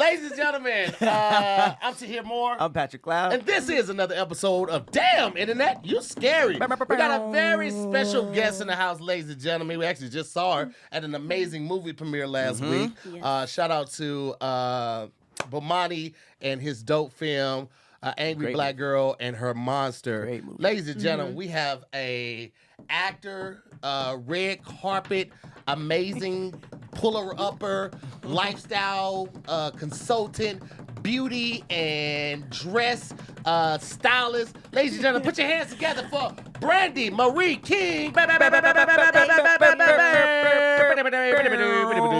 Ladies and gentlemen, I'm Tahir Moore. I'm Patrick Cloud. And this is another episode of Damn Internet, You Scary. We got a very special guest in the house, ladies and gentlemen. We actually just saw her at an amazing movie premiere last week. Yes. Shout out to Bomani and his dope film, Angry Great Black movie. Girl and Her Monster. Great movie. Ladies and gentlemen, we have a actor, red carpet, amazing puller-upper, lifestyle consultant, beauty and dress stylist. Ladies and gentlemen, put your hands together for Brandi Marie King.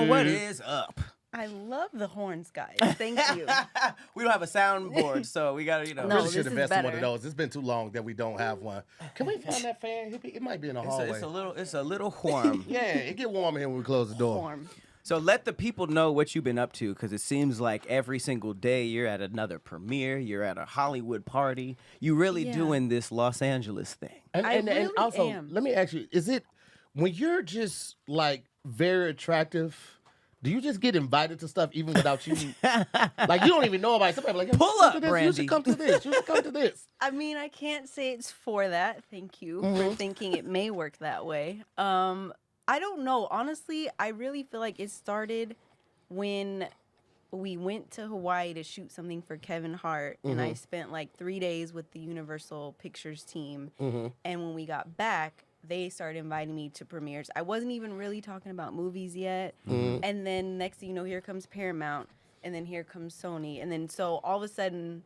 What is up? I love the horns, guys. Thank you. We don't have a soundboard, so we gotta, No, Really this should is invest in one better. of those. It's been too long that we don't have one. Can we find that fan? It might be in the hallway. It's a little warm. Yeah, it get warm here when we close the door. Form. So let the people know what you've been up to, because it seems like every single day you're at another premiere, you're at a Hollywood party, you really Yeah. doing this Los Angeles thing. And really also, am. let me ask you: is it when you're just like very attractive? Do you just get invited to stuff even without you? Like you don't even know about it. Somebody be like, Pull "Come up, to this. You Brandi." should come to this. You should come to this. I mean, I can't say it's for that. Thank you for thinking it may work that way. I don't know. Honestly, I really feel like it started when we went to Hawaii to shoot something for Kevin Hart, and I spent like 3 days with the Universal Pictures team. And when we got back, they started inviting me to premieres. I wasn't even really talking about movies yet. And then next thing you know, here comes Paramount, and then here comes Sony. And then so all of a sudden,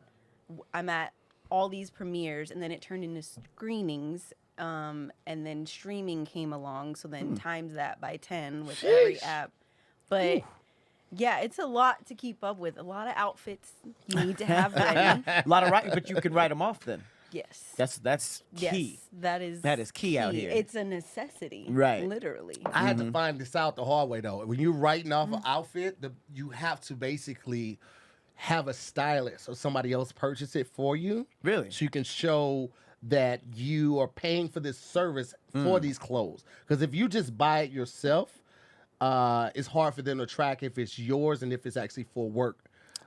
I'm at all these premieres, and then it turned into screenings. And then streaming came along. So then times that by 10 with every Sheesh. app. But yeah, it's a lot to keep up with. A lot of outfits you need to have ready. A lot of writing, but you can write them off then. Yes. That's key. Yes, That is key out here. It's a necessity. Right. Literally. I had to find this out the hard way though. When you're writing off an outfit, you have to basically have a stylist or somebody else purchase it for you. Really? So you can show that you are paying for this service for these clothes. Because if you just buy it yourself, it's hard for them to track if it's yours and if it's actually for work.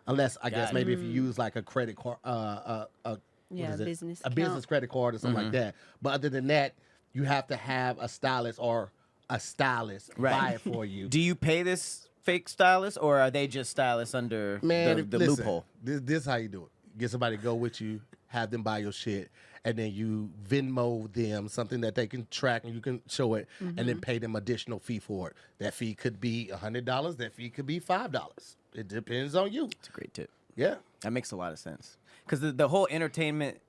Unless I guess maybe if you use like a credit card, Yeah, what is it? business a business account. credit card or something like that. But other than that, you have to have a stylist or a stylist buy it for you. Do you pay this fake stylist, or are they just stylists under the listen, loophole? This is how you do it. Get somebody to go with you, have them buy your shit, and then you Venmo them something that they can track and you can show it, and then pay them additional fee for it. That fee could be $100. That fee could be $5. It depends on you. It's a great tip. Yeah. That makes a lot of sense. Because the whole entertainment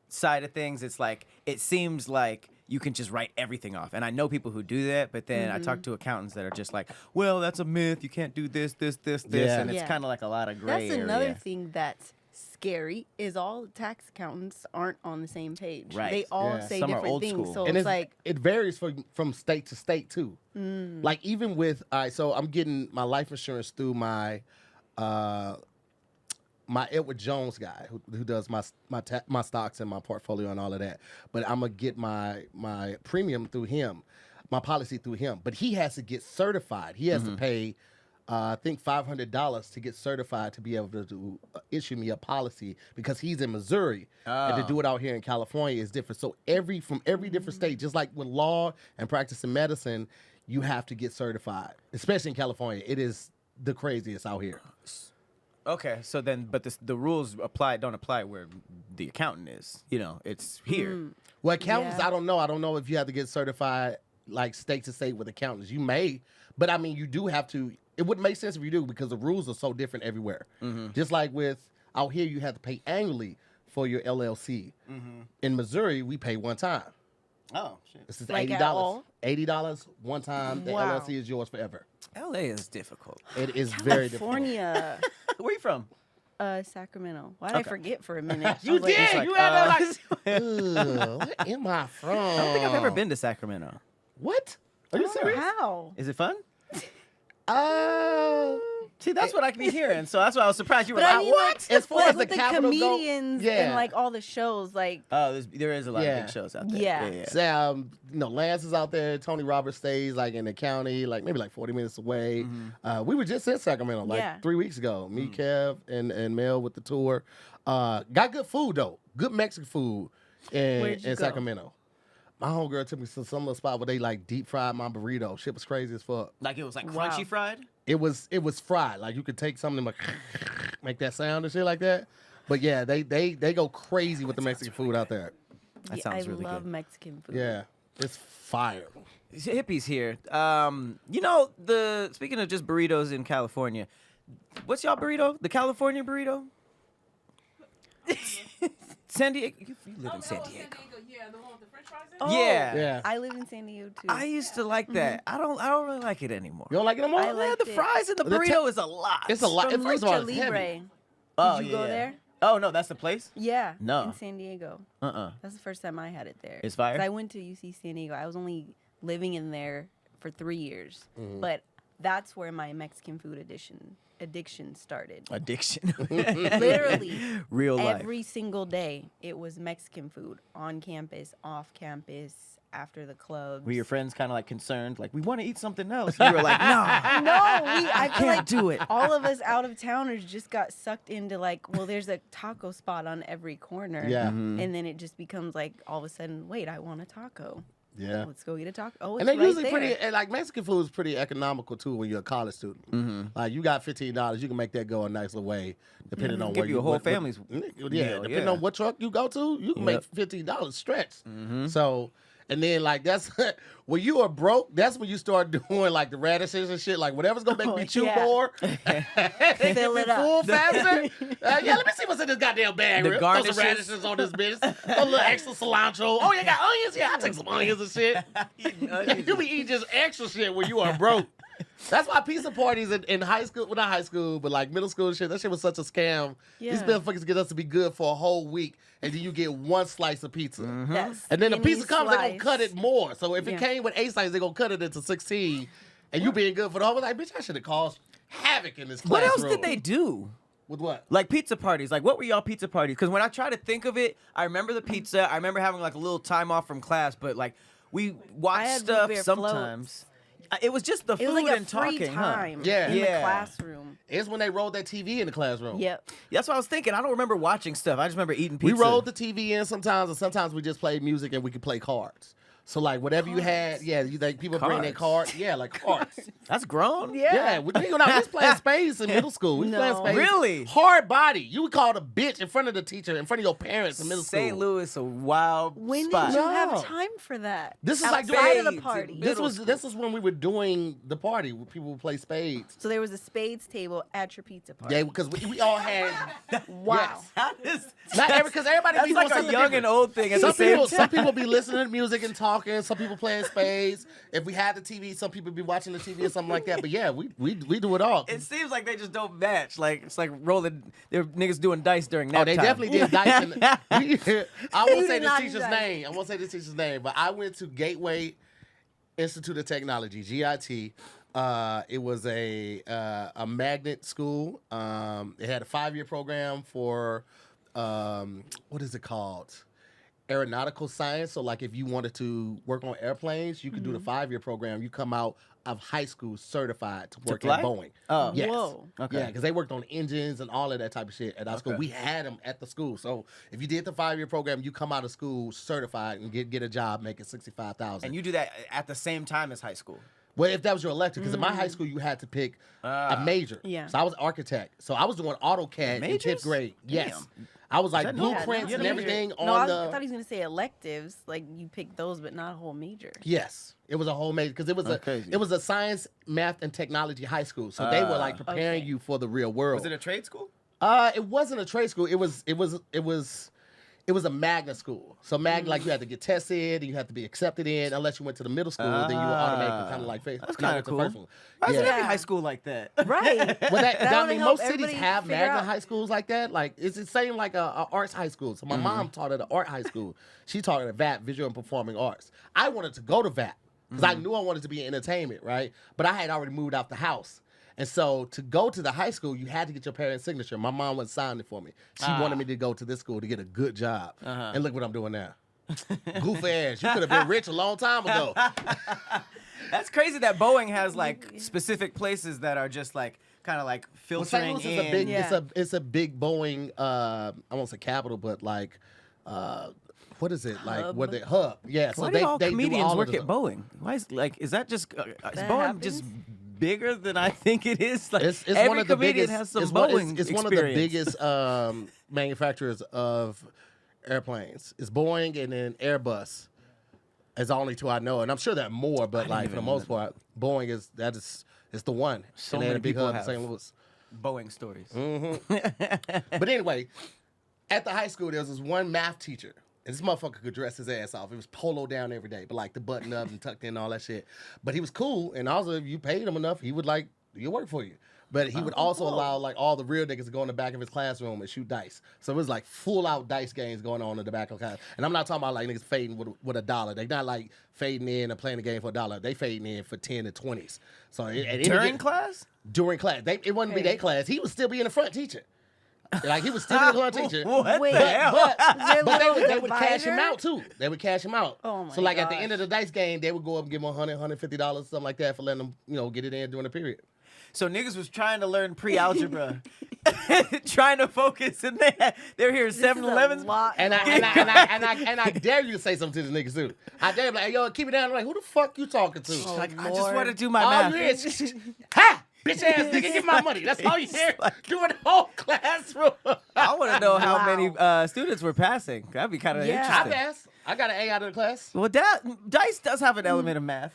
side of things, it's like, it seems like you can just write everything off. And I know people who do that, but then I talk to accountants that are just like, well, that's a myth. You can't do this. Yeah. And it's Yeah. kind of like a lot of gray That's another area. thing that's scary is all tax accountants aren't on the same page. Right. They all Yeah. say Some are different old things. school. So And it's like, it varies from state to state too. Like even with so I'm getting my life insurance through my my Edward Jones guy who does my stocks and my portfolio and all of that. But I'm gonna get my premium through him, my policy through him. But he has to get certified. He has to pay I think $500 to get certified to be able to issue me a policy because he's in Missouri and to do it out here in California is different. So from every different state, just like with law and practicing medicine, you have to get certified, especially in California. It is the craziest out here. Okay, so then, but the rules don't apply where the accountant is. You know, it's here. Well, accountants, Yeah. I don't know. I don't know if you have to get certified like state to state with accountants. You may, but I mean, you do have to. It wouldn't make sense if you do because the rules are so different everywhere. Just like with out here, you have to pay annually for your LLC. In Missouri, we pay one time. Oh, shit. This is Like $80. at all? $80 one time. The Wow. LLC is yours forever. LA is difficult. It is very difficult. California, Where you from? Sacramento. Why did I forget for a minute? You I was like, did. It's like, You had that like. Where am I from? I don't think I've ever been to Sacramento. What? Are you serious? How? Is it fun? See, that's what I be hearing. So that's why I was surprised you were But I like, mean, what? like, As far like as the with the capital go- comedians yeah. and like all the shows, like Oh, there is a lot Yeah. of big shows out there. Yeah. Sam, Lance is out there. Tony Roberts stays like in the county, like maybe like 40 minutes away. We were just in Sacramento like Yeah. 3 weeks ago. Me, Kev, and Mel with the tour. Got good food though. Good Mexican food Where'd you in go? Sacramento. My homegirl took me to some little spot where they like deep fried my burrito. Shit was crazy as fuck. Like it was like Wow. crunchy fried? It was fried. Like you could take something and like make that sound and shit like that. But yeah, they go crazy with the Mexican food out there. That yeah, sounds I really love good. Mexican food. Yeah, it's fire. Hippies here. Speaking of just burritos in California, what's y'all burrito? The California burrito? San Diego. You live in San Diego. Yeah, the one with the French fries in it? Oh, Yeah. Yeah. I live in San Diego too. I used to like that. I don't really like it anymore. You don't like it no more? I Yeah, liked the it. fries in the The burrito is a lot. It's a lot. From First of all, Lucha it's heavy. Libre. Oh, Did you go yeah. there? Oh no, that's the place. Yeah. No. In San Diego. That's the first time I had it there. It's fire? 'Cause I went to UC San Diego. I was only living in there for 3 years, Mm-hmm. but that's where my Mexican food addiction started. Addiction. Literally, Real life. every single day it was Mexican food on campus, off campus, after the clubs. Were your friends kind of like concerned, like we want to eat something else? You were like, no. No, I feel can't like do it. all of us out of towners just got sucked into like, well, there's a taco spot on every corner. Yeah. Mm-hmm. And then it just becomes like all of a sudden, wait, I want a taco. Yeah. Let's go eat a taco. Oh, it's And they right usually there. pretty, and like Mexican food is pretty economical too when you're a college student. Mm-hmm. Like you got $15, you can make that go a nice little way, depending on Give where you a whole what- family's yeah, meal, depending yeah. on what truck you go to, you can Yep. make $15 stretch. Mm-hmm. So, and then like that's when you are broke, that's when you start doing like the radishes and shit, like whatever's gonna make Oh, me chew yeah. more, Fill it up. full faster. Yeah, let me see what's in this goddamn bag. The Throw garnishes. some radishes on this bitch. A little extra cilantro. Oh, you got onions? Yeah, I'll take some onions and shit. You be eating just extra shit when you are broke. That's why pizza parties in high school, well not high school, but like middle school and shit, that shit was such a scam. These Yeah. motherfuckers get us to be good for a whole week, and then you get one slice of pizza. That And then the skinny pizza comes, they're gonna slice. cut it more. So if it Yeah. came with 8 slices, they're gonna cut it into 16. And you being good for the whole, like, bitch, I should have caused havoc in this What classroom. else did they do? With what? Like pizza parties. Like what were y'all pizza parties? Because when I try to think of it, I remember the pizza. I remember having like a little time off from class, but like we I watched had stuff root beer sometimes. It was just the food It was like a and free talking, time Yeah. in Yeah. the classroom. It's when they rolled that TV in the classroom. Yep. That's what I was thinking. I don't remember watching stuff. I just remember eating pizza. We rolled the TV in sometimes, and sometimes we just played music and we could play cards. So like whatever you had, yeah, you like people bring their Cards? card, yeah, like cards. That's grown. Yeah, we was playing spades in middle school. We was playing No. spades. Really? Hard body. You would call a bitch in front of the teacher, in front of your parents in middle St. school. Louis, a wild When spot. did you No. have time for that? This is like outside of spades the party. and This middle was when we were doing the party where people would play spades. So there was a spades table at your pizza party. Yeah, because we all had Wow. yes. Not every because everybody That's be like doing a something young different. and old thing at Some the same people, time. some people be listening to music and talking. Some people playing spades. If we had the TV, some people be watching the TV or something like that. But yeah, we do it all. It seems like they just don't match. Like it's like rolling. They're niggas doing dice during nap Oh, they time. definitely did dice. I won't You say did this not teacher's do dice. name. I won't say this teacher's name, but I went to Gateway Institute of Technology, GIT. It was a magnet school. It had a 5-year program for what is it called? Aeronautical science. So like if you wanted to work on airplanes, you could do the 5-year program. You come out of high school certified to work fly? at Boeing. Oh. Yes. Whoa. Okay. Yeah, because they worked on engines and all of that type of shit at our school. Okay. We had them at the school. So if you did the 5-year program, you come out of school certified and get a job making $65,000. And you do that at the same time as high school. Well, if that was your elective, because in my high school you had to pick a major. Yeah. So I was architect. So I was doing AutoCAD in Majors? 10th grade. Yes. Damn. I was like that normal? blueprints You had and a major? everything No, on I the. thought he was gonna say electives. Like you picked those, but not a whole major. Yes, it was a whole major because it was crazy. it was a science, math, and technology high school. So they were like preparing Okay. you for the real world. Was it a trade school? It wasn't a trade school. It was a magnet school. So magnet, like you had to get tested and you had to be accepted in. Unless you went to the middle school, then you were automatically kind of like face. That's kinda cool. First one. Why isn't Yeah. every high school like that? Right. Well, that, I That would mean, help most cities everybody have figure magnet out. high schools like that. Like it's the same like a arts high school. So my mom taught at an art high school. She taught at VAT, Visual and Performing Arts. I wanted to go to VAT because I knew I wanted to be in entertainment, right? But I had already moved out the house. And so to go to the high school, you had to get your parents' signature. My mom wouldn't sign it for me. She wanted me to go to this school to get a good job. And look what I'm doing now. Goofy ass. You could have been rich a long time ago. That's crazy that Boeing has like specific places that are just like kind of like Well, St. filtering Louis in. is a big, Yeah. it's a big Boeing. I won't say capital, but like, what is it like? Hub. What the hub? Yeah. So Why they do all do comedians all of work the at Boeing? Why is like is that just is That Boeing just happens? bigger than I think it is? Like It's every one of the comedian biggest. has some It's, Boeing it's one of the experience. biggest manufacturers of airplanes. It's Boeing and then Airbus. Is the only two I know, and I'm sure there are more, but like for the even most know part, Boeing is it's the one. So and they had many a big people hub in have St. Louis. Boeing stories. But anyway, at the high school, there was this one math teacher. And this motherfucker could dress his ass off. It was polo down every day, but like the button up and tucked in and all that shit. But he was cool, and also if you paid him enough, he would like do your work for you. But he would also allow like all the real niggas to go in the back of his classroom and shoot dice. So it was like full out dice games going on in the back of class. And I'm not talking about like niggas fading with $1. They not like fading in and playing the game for $1. They fading in for 10 and 20s. So During class? during class, it wouldn't be Okay. their class. He would still be in the front teaching. Like he was still in the front teaching. What Wait, the hell? Their But little they would cash him divider? out too. They would cash him out. Oh my So like at the gosh. end of the dice game, they would go up and give him $100, $150, something like that for letting them, get it in during the period. So niggas was trying to learn pre-algebra, trying to focus, and they're here at This is a 7-Elevens. lot. And I dare you to say something to the niggas too. I dare you like, hey, yo, keep it down. Like, who the fuck you talking to? Oh, Like I just Lord. want to do my all math. you hear is, ha! Bitch ass nigga, give my money. That's all you hear during the whole classroom. I want to know how Wow. many students were passing. That'd be kind of Yeah. I interesting. passed. I got an A out of the class. Well, dice does have an element of math,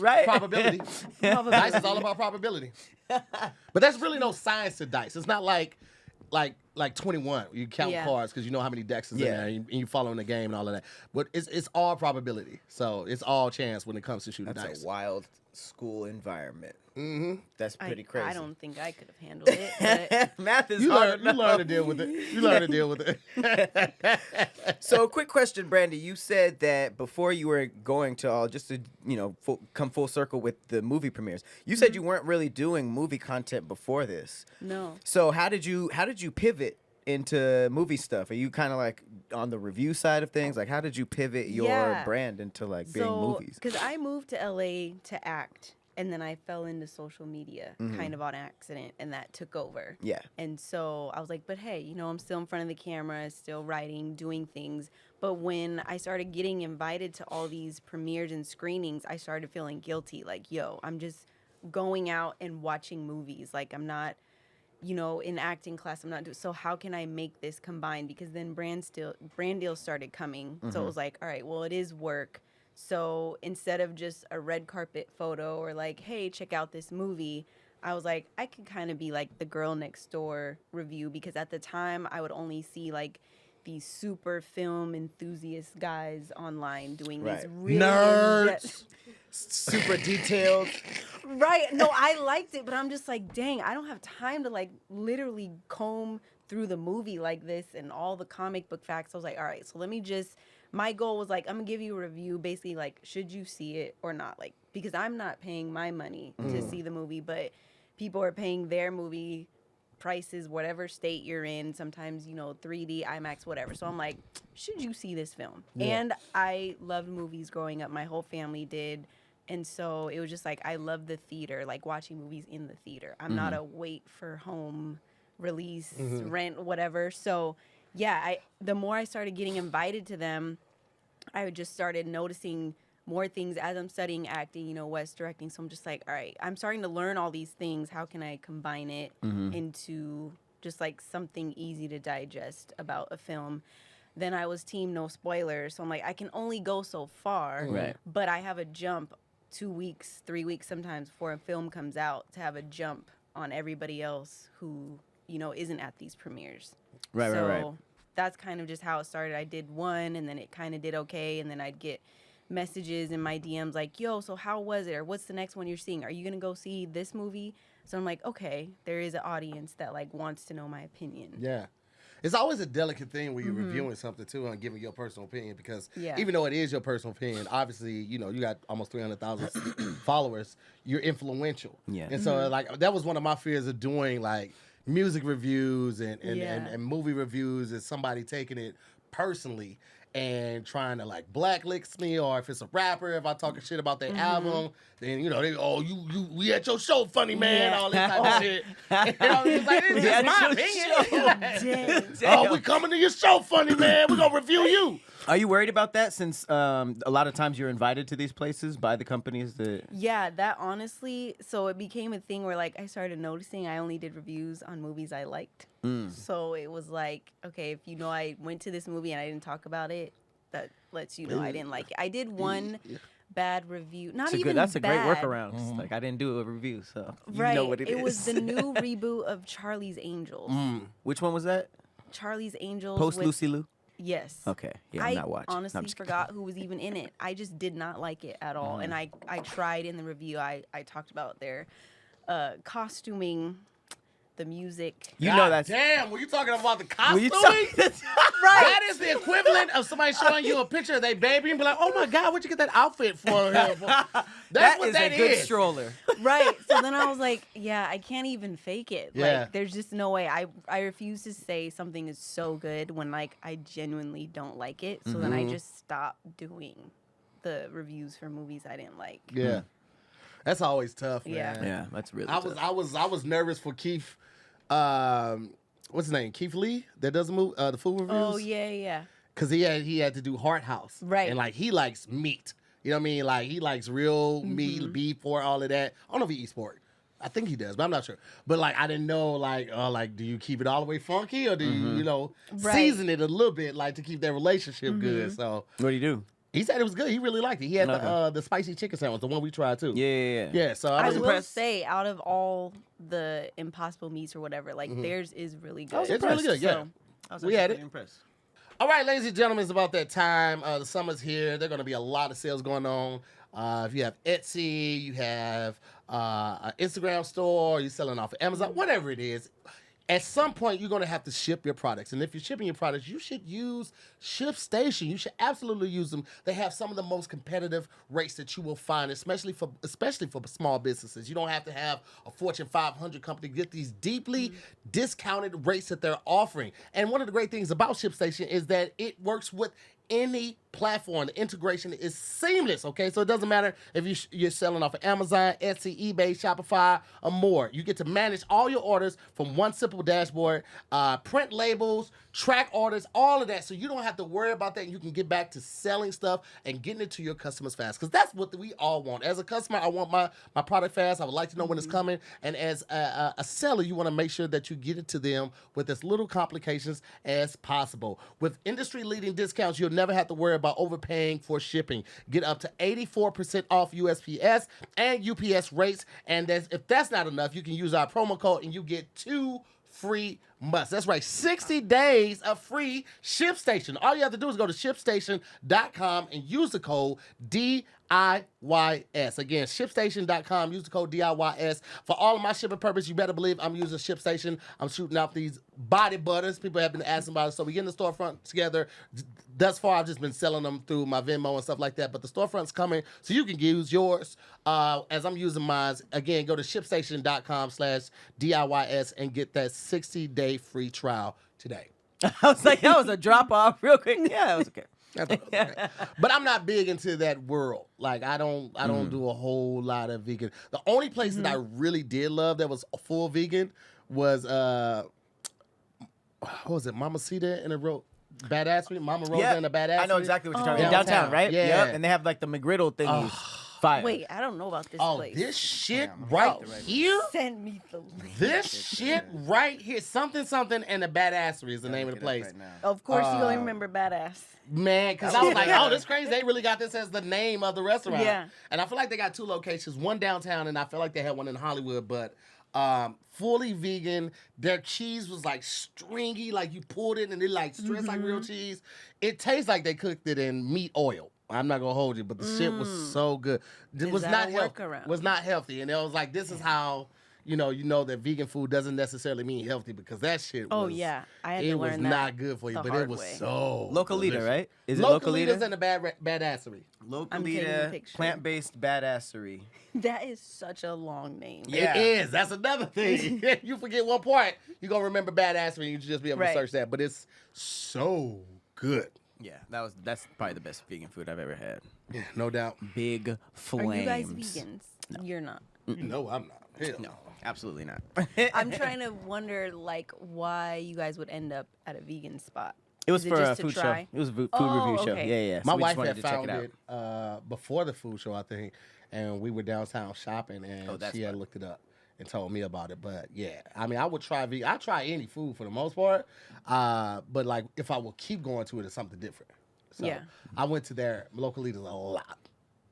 right? Probability. Dice is all about probability. But there's really no science to dice. It's not like 21. You count Yeah. cards because you know how many decks is in Yeah. there and you following the game and all of that. But it's all probability. So it's all chance when it comes to shooting That's dice. a wild school environment. Mm-hmm. That's pretty crazy. I don't think I could have handled it. But Math is You hard learn enough. to deal with it. You learn to deal with it. So, quick question, Brandi. You said that before you were going to all, just to come full circle with the movie premieres. You said you weren't really doing movie content before this. no. So how did you pivot into movie stuff? Are you kind of like on the review side of things? Like, how did you pivot your Yeah. brand into like being movies? Because I moved to LA to act, and then I fell into social media kind of on accident, and that took over. Yeah. And so I was like, but hey, I'm still in front of the camera, still writing, doing things. But when I started getting invited to all these premieres and screenings, I started feeling guilty. Like, yo, I'm just going out and watching movies. Like, I'm not, in acting class, I'm not doing. So how can I make this combined? Because then brand deals started coming. So it was like, all right, well, it is work. So instead of just a red carpet photo or like, hey, check out this movie, I was like, I could kind of be like the girl next door review, because at the time I would only see like these super film enthusiast guys online doing these Right. really Nerds. Super detailed. Right. No, I liked it, but I'm just like, dang, I don't have time to like literally comb through the movie like this and all the comic book facts. I was like, all right, so let me just, my goal was like, I'm gonna give you a review, basically like, should you see it or not? Like, because I'm not paying my money to see the movie, but people are paying their movie prices, whatever state you're in, sometimes, 3D, IMAX, whatever. So I'm like, should you see this film? And I loved movies growing up. My whole family did. And so it was just like, I love the theater, like watching movies in the theater. I'm not a wait for home release, rent, whatever. So yeah, the more I started getting invited to them, I just started noticing more things as I'm studying acting, West directing. So I'm just like, all right, I'm starting to learn all these things. How can I combine it into just like something easy to digest about a film? Then I was team no spoilers. So I'm like, I can only go so far, Right. but I have a jump 2 weeks, 3 weeks sometimes before a film comes out to have a jump on everybody else who, isn't at these premieres. Right, so right, right. that's kind of just how it started. I did one, and then it kind of did okay, and then I'd get messages in my DMs like, yo, so how was it? Or what's the next one you're seeing? Are you going to go see this movie? So I'm like, okay, there is an audience that like wants to know my opinion. Yeah. It's always a delicate thing when you're reviewing something too and giving your personal opinion because Yeah. even though it is your personal opinion, obviously, you know, you got almost 300,000 followers, you're influential. Yeah. And so like that was one of my fears of doing like music reviews and movie reviews is somebody taking it personally and trying to like blacklist me, or if it's a rapper, if I talking shit about their album, then you know they we at your show, funny man, all this type of shit. You know, it's like this is my opinion. Oh, we coming to your show, funny man. We gonna review you. Are you worried about that since a lot of times you're invited to these places by the companies that... Yeah, that honestly, so it became a thing where like I started noticing I only did reviews on movies I liked. So it was like, okay, if you know I went to this movie and I didn't talk about it, that lets you know I didn't like it. I did one bad review. Not even That's a great bad. workaround. It's like I didn't do a review, so you Right. know what it is. It was the new reboot of Charlie's Angels. Which one was that? Charlie's Angels. Post with- Lucy Liu? Yes. Okay. Yeah, I'm I not watching. No, I'm honestly just kidding. forgot who was even in it. I just did not like it at all. And I tried in the review, I talked about their costuming, the music. You know that's... Damn, were you talking about the Were costuming? you talking... That is the equivalent of somebody showing you a picture of their baby and be like, "Oh my God, where'd you get that outfit for?" That's That what is that a good is. stroller. Right. So then I was like, yeah, I can't even fake it. Yeah. Like, there's just no way. I refuse to say something is so good when, like, I genuinely don't like it. So then I just stopped doing the reviews for movies I didn't like. Yeah, that's always tough, man. Yeah. Yeah, that's really I was nervous for Keith. What's his name? Keith Lee that does the food reviews. Oh, yeah. Because he had to do Heart House. Right. And like he likes meat. You know what I mean? Like he likes real meat, beef, pork, all of that. I don't know if he eats pork. I think he does, but I'm not sure. But like I didn't know like do you keep it all the way funky or do you Right. season it a little bit like to keep that relationship good? So What do you do? he said it was good. He really liked it. He had the spicy chicken sandwich, the one we tried too. Yeah. Yeah, so I was will impressed. say, out of all the Impossible meats or whatever, like theirs is really good. It's really good, yeah. I was We had actually it. impressed. All right, ladies and gentlemen, it's about that time. The summer's here. There are going to be a lot of sales going on. If you have Etsy, you have an Instagram store, you're selling off of Amazon, whatever it is, at some point you're going to have to ship your products. And if you're shipping your products, you should use ShipStation. You should absolutely use them. They have some of the most competitive rates that you will find, especially for small businesses. You don't have to have a Fortune 500 company to get these deeply discounted rates that they're offering. And one of the great things about ShipStation is that it works with any platform. The integration is seamless, okay? So it doesn't matter if you're selling off of Amazon, Etsy, eBay, Shopify, or more. You get to manage all your orders from one simple dashboard, print labels, track orders, all of that. So you don't have to worry about that. And you can get back to selling stuff and getting it to your customers fast. Because that's what we all want. As a customer, I want my product fast. I would like to know when it's coming. And as a seller, you want to make sure that you get it to them with as little complications as possible. With industry-leading discounts, you'll never have to worry about overpaying for shipping. Get up to 84% off USPS and UPS rates. And if that's not enough, you can use our promo code and you get 2 free months. That's right, 60 days of free ShipStation. All you have to do is go to ShipStation.com and use the code DIYS. Again, ShipStation.com, use the code DIYS. For all of my shipping purpose, you better believe I'm using ShipStation. I'm shooting out these body butters. People have been asking about it. So we get in the storefront together. Thus far, I've just been selling them through my Venmo and stuff like that. But the storefront's coming, so you can use yours as I'm using mine. Again, go to ShipStation.com/DIYS and get that 60-day free trial today. I was like, that was a drop off real quick. Yeah, that was okay. I thought it was okay. But I'm not big into that world. Like I don't do a whole lot of vegan. The only place that I really did love that was full vegan was what was it? Mama Cita in a real Badassery? Mama Rosa in a Badassery? I know exactly what you're talking about. Downtown. Downtown, right? Yeah. Yep. And they have like the McGriddle thingies. Fire. Wait, I don't know about this Oh, place. this shit right here? Send me the link. This shit right here. Something and the Badassery is the name of the place. Of course, you only remember Badass. Man, because I was like, oh, this crazy. They really got this as the name of the restaurant. Yeah. And I feel like they got 2 locations, one downtown, and I feel like they had one in Hollywood, but fully vegan. Their cheese was like stringy, like you pulled it and it like stretched like real cheese. It tastes like they cooked it in meat oil. I'm not gonna hold you, but the shit was so good. It Is was that not a healthy. workaround? Was not healthy, and it was like, this is how you know that vegan food doesn't necessarily mean healthy because that shit Oh was, yeah, I had it to was learn that. not good for you, the but it hard was way. so Localita, delicious. right? Is it Localita's Localita? and the badassery. I'm taking a Localita, picture. plant-based badassery. That is such a long name. Yeah. It is. That's another thing. You forget one part, you're gonna remember badassery and you just be able to Right. search that. But it's so good. Yeah, that's probably the best vegan food I've ever had. Yeah, no doubt. Big flames. Are you guys vegans? You're not. No, I'm not. Hell No, absolutely not. I'm trying to wonder like why you guys would end up at a vegan spot. It was Is for a just to food show. try? It was a food Oh, review show. okay. Yeah, yeah. My So we just wife wanted had to check found it out. it before the food show, I think, and we were downtown shopping, and Oh, that's she had fun. looked it up and told me about it. But yeah, I mean, I would try vegan. I try any food for the most part, but like if I will keep going to it, it's something different. So Yeah. I went to their local eaters a lot,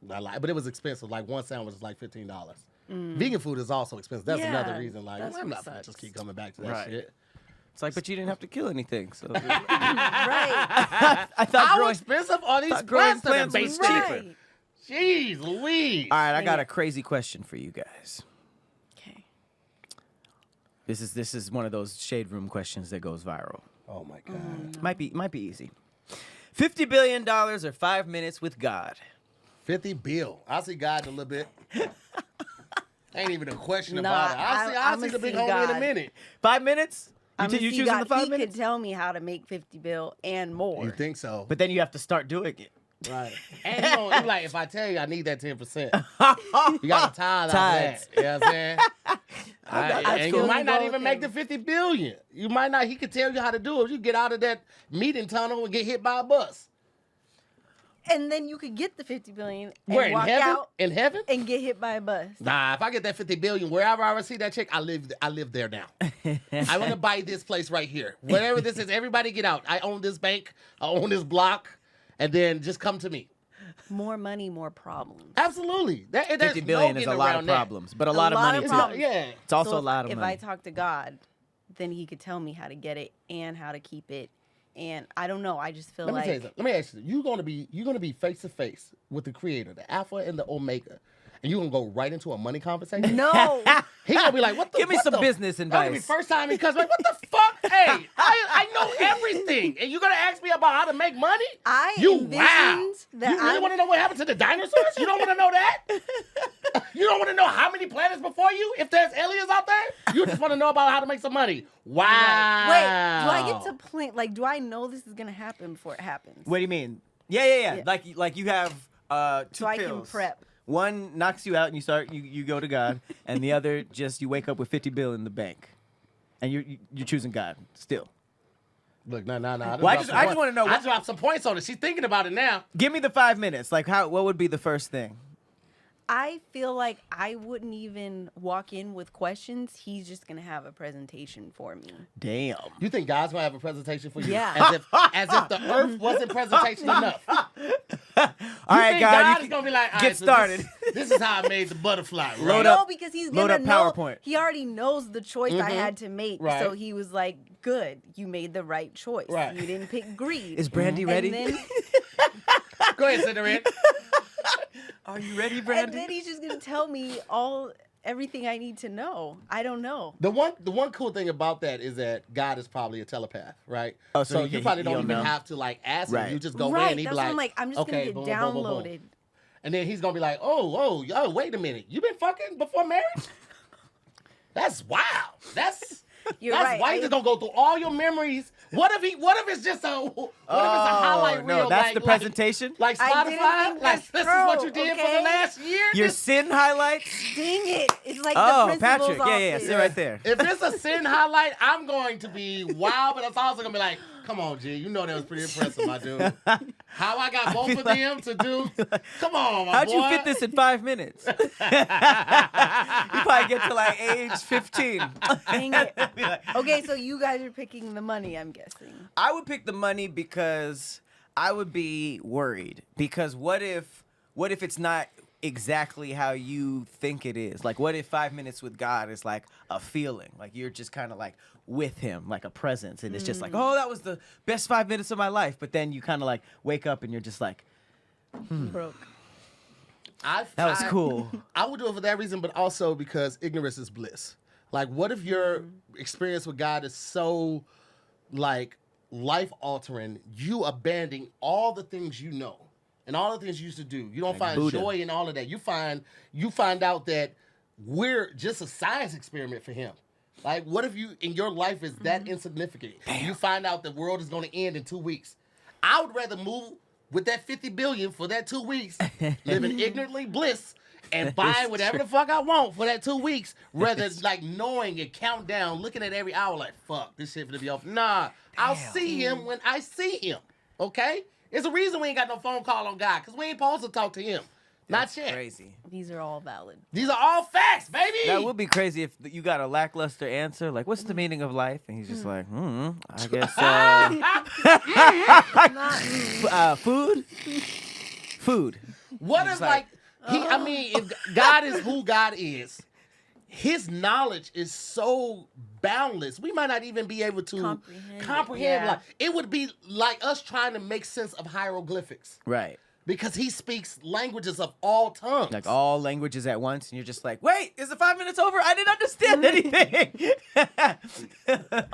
but it was expensive. Like one sandwich was like $15. Vegan food is also expensive. That's another Yeah, reason. Like that's I'm what not gonna sucks. just keep coming back to that Right. shit. It's like, but you didn't have to kill anything. So Right. I thought How growing. expensive are these thought growing plants? plants was Based cheaper. Jeez Louise. All right, I got Dang a crazy question for you guys. Okay. This is one of those shade room questions that goes viral. Oh my God. Might be easy. $50 billion or 5 minutes with God. 50 bill. I'll see God in a little bit. Ain't even a question Nah, about it. I'll see I'ma the big see homie in a God. minute. 5 minutes? I'm You choosing the 5 he minutes? could tell me how to make 50 bill and more. You think so? But then you have to start doing it. Right. And he gonna, he like, if I tell you I need that 10%, you got to tithe out of Tithes. that. You know what I'm saying? that's And cool. you might not Go even with make him. the 50 billion. You might not. He could tell you how to do it. You get out of that meeting tunnel and get hit by a bus. And then you could get the 50 billion and Where, in walk heaven? out In heaven? and get hit by a bus. Nah, if I get that 50 billion, wherever I see that check, I live there now. I want to buy this place right here. Whatever this is, everybody get out. I own this bank. I own this block. And then just come to me. More money, more problems. Absolutely. There's 50 no billion is getting a lot around of that. problems, but a lot of money of too. problems. Yeah. It's also So a lot of if money. I talk to God, then he could tell me how to get it and how to keep it. And I don't know. I just feel Let me like tell you something. Let me ask you. You're gonna be face to face with the creator, the Alpha and the Omega, and you're gonna go right into a money conversation. no. He gonna be like, "What the? Give me what some the- business That'll be advice. first time he comes like, "What the fuck? Hey, I know everything, and you're gonna ask me about how to make money? I You envisioned wow. that You really I- want to know what happened to the dinosaurs? You don't want to know that? You don't want to know how many planets before you? If there's aliens out there, you just want to know about how to make some money. Wow. Wait, do I get to plan? Like, do I know this is gonna happen before it happens? What do you mean? Yeah. Yeah. Like you have two So I can pills. prep. One knocks you out and you go to God, and the other just you wake up with 50 bill in the bank, and you're choosing God still. Look, no. Well, I just wanna know I what- dropped some points on it. She's thinking about it now. Give me the 5 minutes. Like what would be the first thing? I feel like I wouldn't even walk in with questions. He's just gonna have a presentation for me. Damn. You think God's gonna have a presentation for you? Yeah. As if the earth wasn't presentation enough. All You right, think God, God you is gonna be like, all get right, so started. This is how I made the butterfly. Right? Load No, up- because he's load gonna up know. PowerPoint. He already knows the choice I had to make. Right. So he was like, "Good, you made the right choice. Right. You didn't pick greed." Is Brandi And ready? then, Go ahead, Cinnamon. Are you ready, and Brandi? then he's just gonna tell me everything I need to know. I don't know. The one cool thing about that is that God is probably a telepath, right? Oh, so you you can- probably don't you'll even know. have to like ask Right. him. You just go Right. in and he That's be what like, I'm like. I'm just okay, gonna get boom, boom, boom, boom. downloaded. And then he's gonna be like, oh, wait a minute. You been fucking before marriage? That's wild. That's You're that's right. why he's just gonna go through all your memories. What if it's just a highlight reel? no, that's like, the presentation? Like I didn't Spotify? think Like that's this is what true, you did for okay? the last year? Your This- sin highlights? Dang it! It's like Oh, the principal's Patrick. Yeah, office. sit right there. If it's a sin highlight, I'm going to be wild, but it's also gonna be like, come on, G, you know that was pretty impressive, my dude. How I got both of them to do? Come on, my How'd boy. you fit this in 5 minutes? You probably get to like age 15. Dang it. Be like, Okay, so you guys are picking the money, I'm guessing. I would pick the money because I would be worried. Because what if it's not exactly how you think it is? Like, what if 5 minutes with God is like a feeling? Like you're just kind of like with him, like a presence, and it's just like, oh, that was the best 5 minutes of my life. But then you kind of like wake up and you're just like, Broke. that was cool. I would do it for that reason, but also because ignorance is bliss. Like, what if your experience with God is so, like, life-altering, you abandoning all the things you know and all the things you used to do. You don't find Buddha. joy in all of that. You find out that we're just a science experiment for him. Like, what if you, in your life, is that insignificant? You find out the world is going to end in 2 weeks. I would rather move with that $50 billion for that 2 weeks, living ignorantly bliss, and buying whatever the fuck I want for that 2 weeks, rather like knowing and count down, looking at every hour like, fuck, this shit finna be off. Nah, I'll see him when I see him. Okay? There's a reason we ain't got no phone call on God, because we ain't supposed to talk to him. That's Not yet. crazy. These are all valid. These are all facts, baby. That would be crazy if you got a lackluster answer. Like, what's the meaning of life? And he's just like, I guess, food? Food. What He's if, like, if God is who God is, his knowledge is so boundless, we might not even be able to comprehend. Yeah. Like, it would be like us trying to make sense of hieroglyphics. Right. Because he speaks languages of all tongues. Like all languages at once, and you're just like, wait, is the 5 minutes over? I didn't understand anything.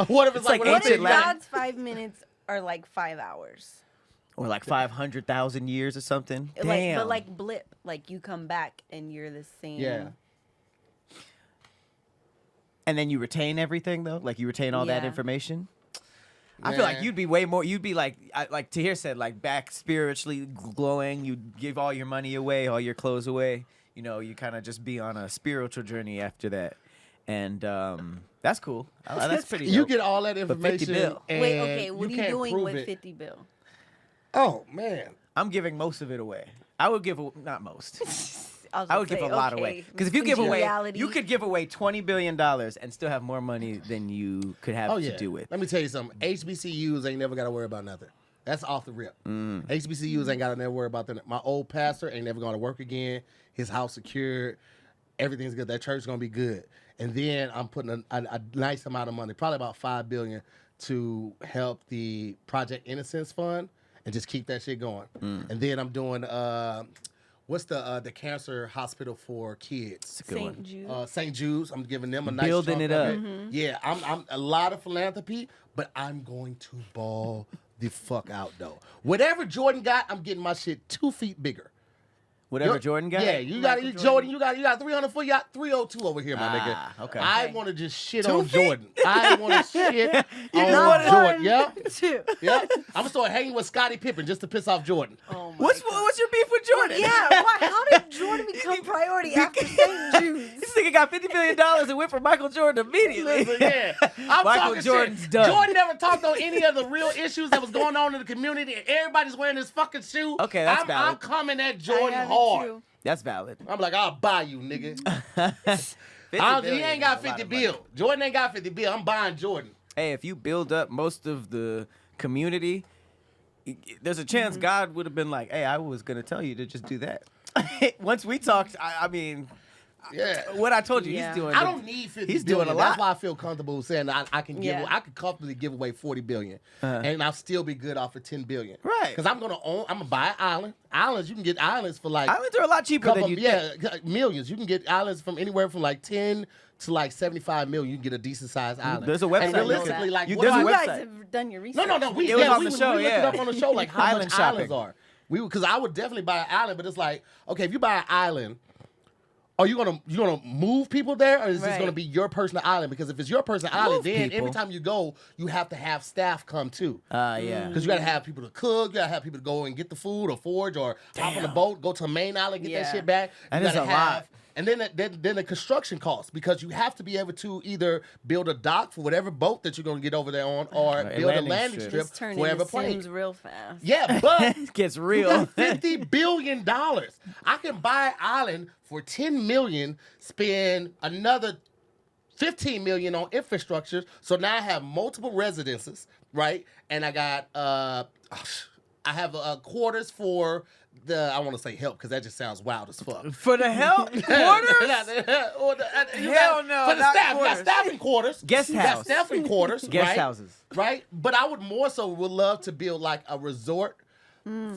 What if it's like like what What if if ancient Latin. God's 5 minutes are like 5 hours? Or like 500,000 years or something. Damn. But like blip, like you come back and you're the same. Yeah. And then you retain everything, though? Like you retain all that Yeah. information? I feel like Man. you'd be way more, you'd be like Tahir said, like back spiritually glowing. You'd give all your money away, all your clothes away. You know, you kind of just be on a spiritual journey after that. And that's cool. That's pretty You dope. get all that $50 information. bill. And Wait, okay, what are you can't doing prove with it. 50 bill? Oh, man. I'm giving most of it away. I would give, not most. I I would give a lot away. Because if you give away, you could give away $20 billion and still have more money than you could have Oh, yeah. to do with. Let me tell you something. HBCUs ain't never got to worry about nothing. That's off the rip. HBCUs ain't got to never worry about that. My old pastor ain't never going to work again. His house secured. Everything's good. That church going to be good. And then I'm putting a nice amount of money, probably about $5 billion, to help the Project Innocence Fund and just keep that shit going. And then I'm doing what's the cancer hospital for kids? St. Jude. St. Jude's. I'm giving them a nice Building chunk it of up. Yeah, I'm a lot of philanthropy, but I'm going to ball the fuck out though. Whatever Jordan got, I'm getting my shit 2 feet bigger. Whatever Jordan got? Yeah, you got Michael Jordan. You got 300 foot. You got 302 over here, my nigga. Okay. I want to just shit 2 on feet? Jordan. I want to shit on Not Jordan. one, Yeah, two. yeah. I'm gonna start hanging with Scottie Pippen just to piss off Jordan. Oh my What's your beef with Jordan? Yeah, why? How did Jordan become priority after St. Jude's? This nigga got $50 billion and went for Michael Jordan immediately. Listen, yeah. I'm Michael talking Jordan's shit. done. Jordan never talked on any of the real issues that was going on in the community, and everybody's wearing this fucking shoe. Okay, that's I'm valid. coming at I Jordan have it hard. too. That's valid. I'm like, I'll buy you, nigga. 50 He billion ain't is got a lot 50 of money. bill. Jordan ain't got 50 bill. I'm buying Jordan. Hey, if you build up most of the community, there's a chance God would have been like, hey, I was going to tell you to just do that. Once we talked, I mean, Yeah. what I told you, Yeah. he's doing. I don't need 50 He's billion. doing a That's lot. why I feel comfortable saying I can give. Yeah. I could comfortably give away 40 billion, and I'll still be good off of 10 billion. Right. Because I'm gonna buy an island. Islands, you can get islands for like Islands are a lot cheaper than you think. millions. You can get islands from anywhere from like 10 to like 75 million. You can get a decent sized island. There's a website. And realistically, like You- what there's do a You I- guys website. have done your research. No. We It was on we the would- show, we looked it yeah. up on the show like how Island much shopping. islands are. Because I would definitely buy an island, but it's like, okay, if you buy an island, are you gonna move people there, or is this Right. gonna be your personal island? Because if it's your personal island, Move then people. every time you go, you have to have staff come too. Yeah. Because you gotta have people to cook, you gotta have people to go and get the food or forage or hop on the boat, go to a main island, get that Yeah. shit back. That You is gotta a lot. And then the construction costs, because you have to be able to either build a dock for whatever boat that you're gonna get over there on, or a build a landing landing strip. strip This turned for whatever into plane. Sims real fast. Yeah, but It gets you real. got $50 billion. I can buy an island for $10 million, spend another $15 million on infrastructure. So now I have multiple residences, right? And I got I have quarters for the, I want to say help because that just sounds wild as fuck. For the help? Quarters? Hell no, for the not staff. You got quarters. staffing quarters. Guest You got house. staffing quarters. Guest right? houses. Right? But I would more so would love to build like a resort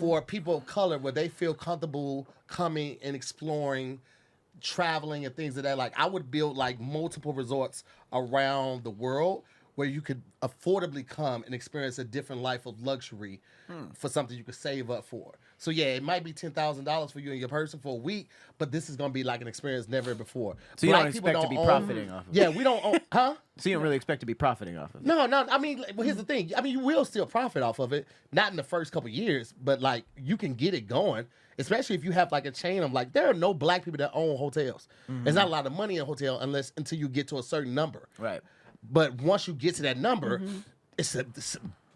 for people of color where they feel comfortable coming and exploring traveling and things of that. Like I would build like multiple resorts around the world where you could affordably come and experience a different life of luxury for something you could save up for. So yeah, it might be $10,000 for you and your person for a week, but this is gonna be like an experience never before. So you Black don't people expect to be own- profiting off of it? Yeah, we don't own, huh? So you don't really expect to be profiting off of it? No. I mean, well, here's the thing. I mean, you will still profit off of it, not in the first couple years, but like you can get it going. Especially if you have like a chain of like, there are no black people that own hotels. There's not a lot of money in a hotel until you get to a certain number. Right. But once you get to that number, it's a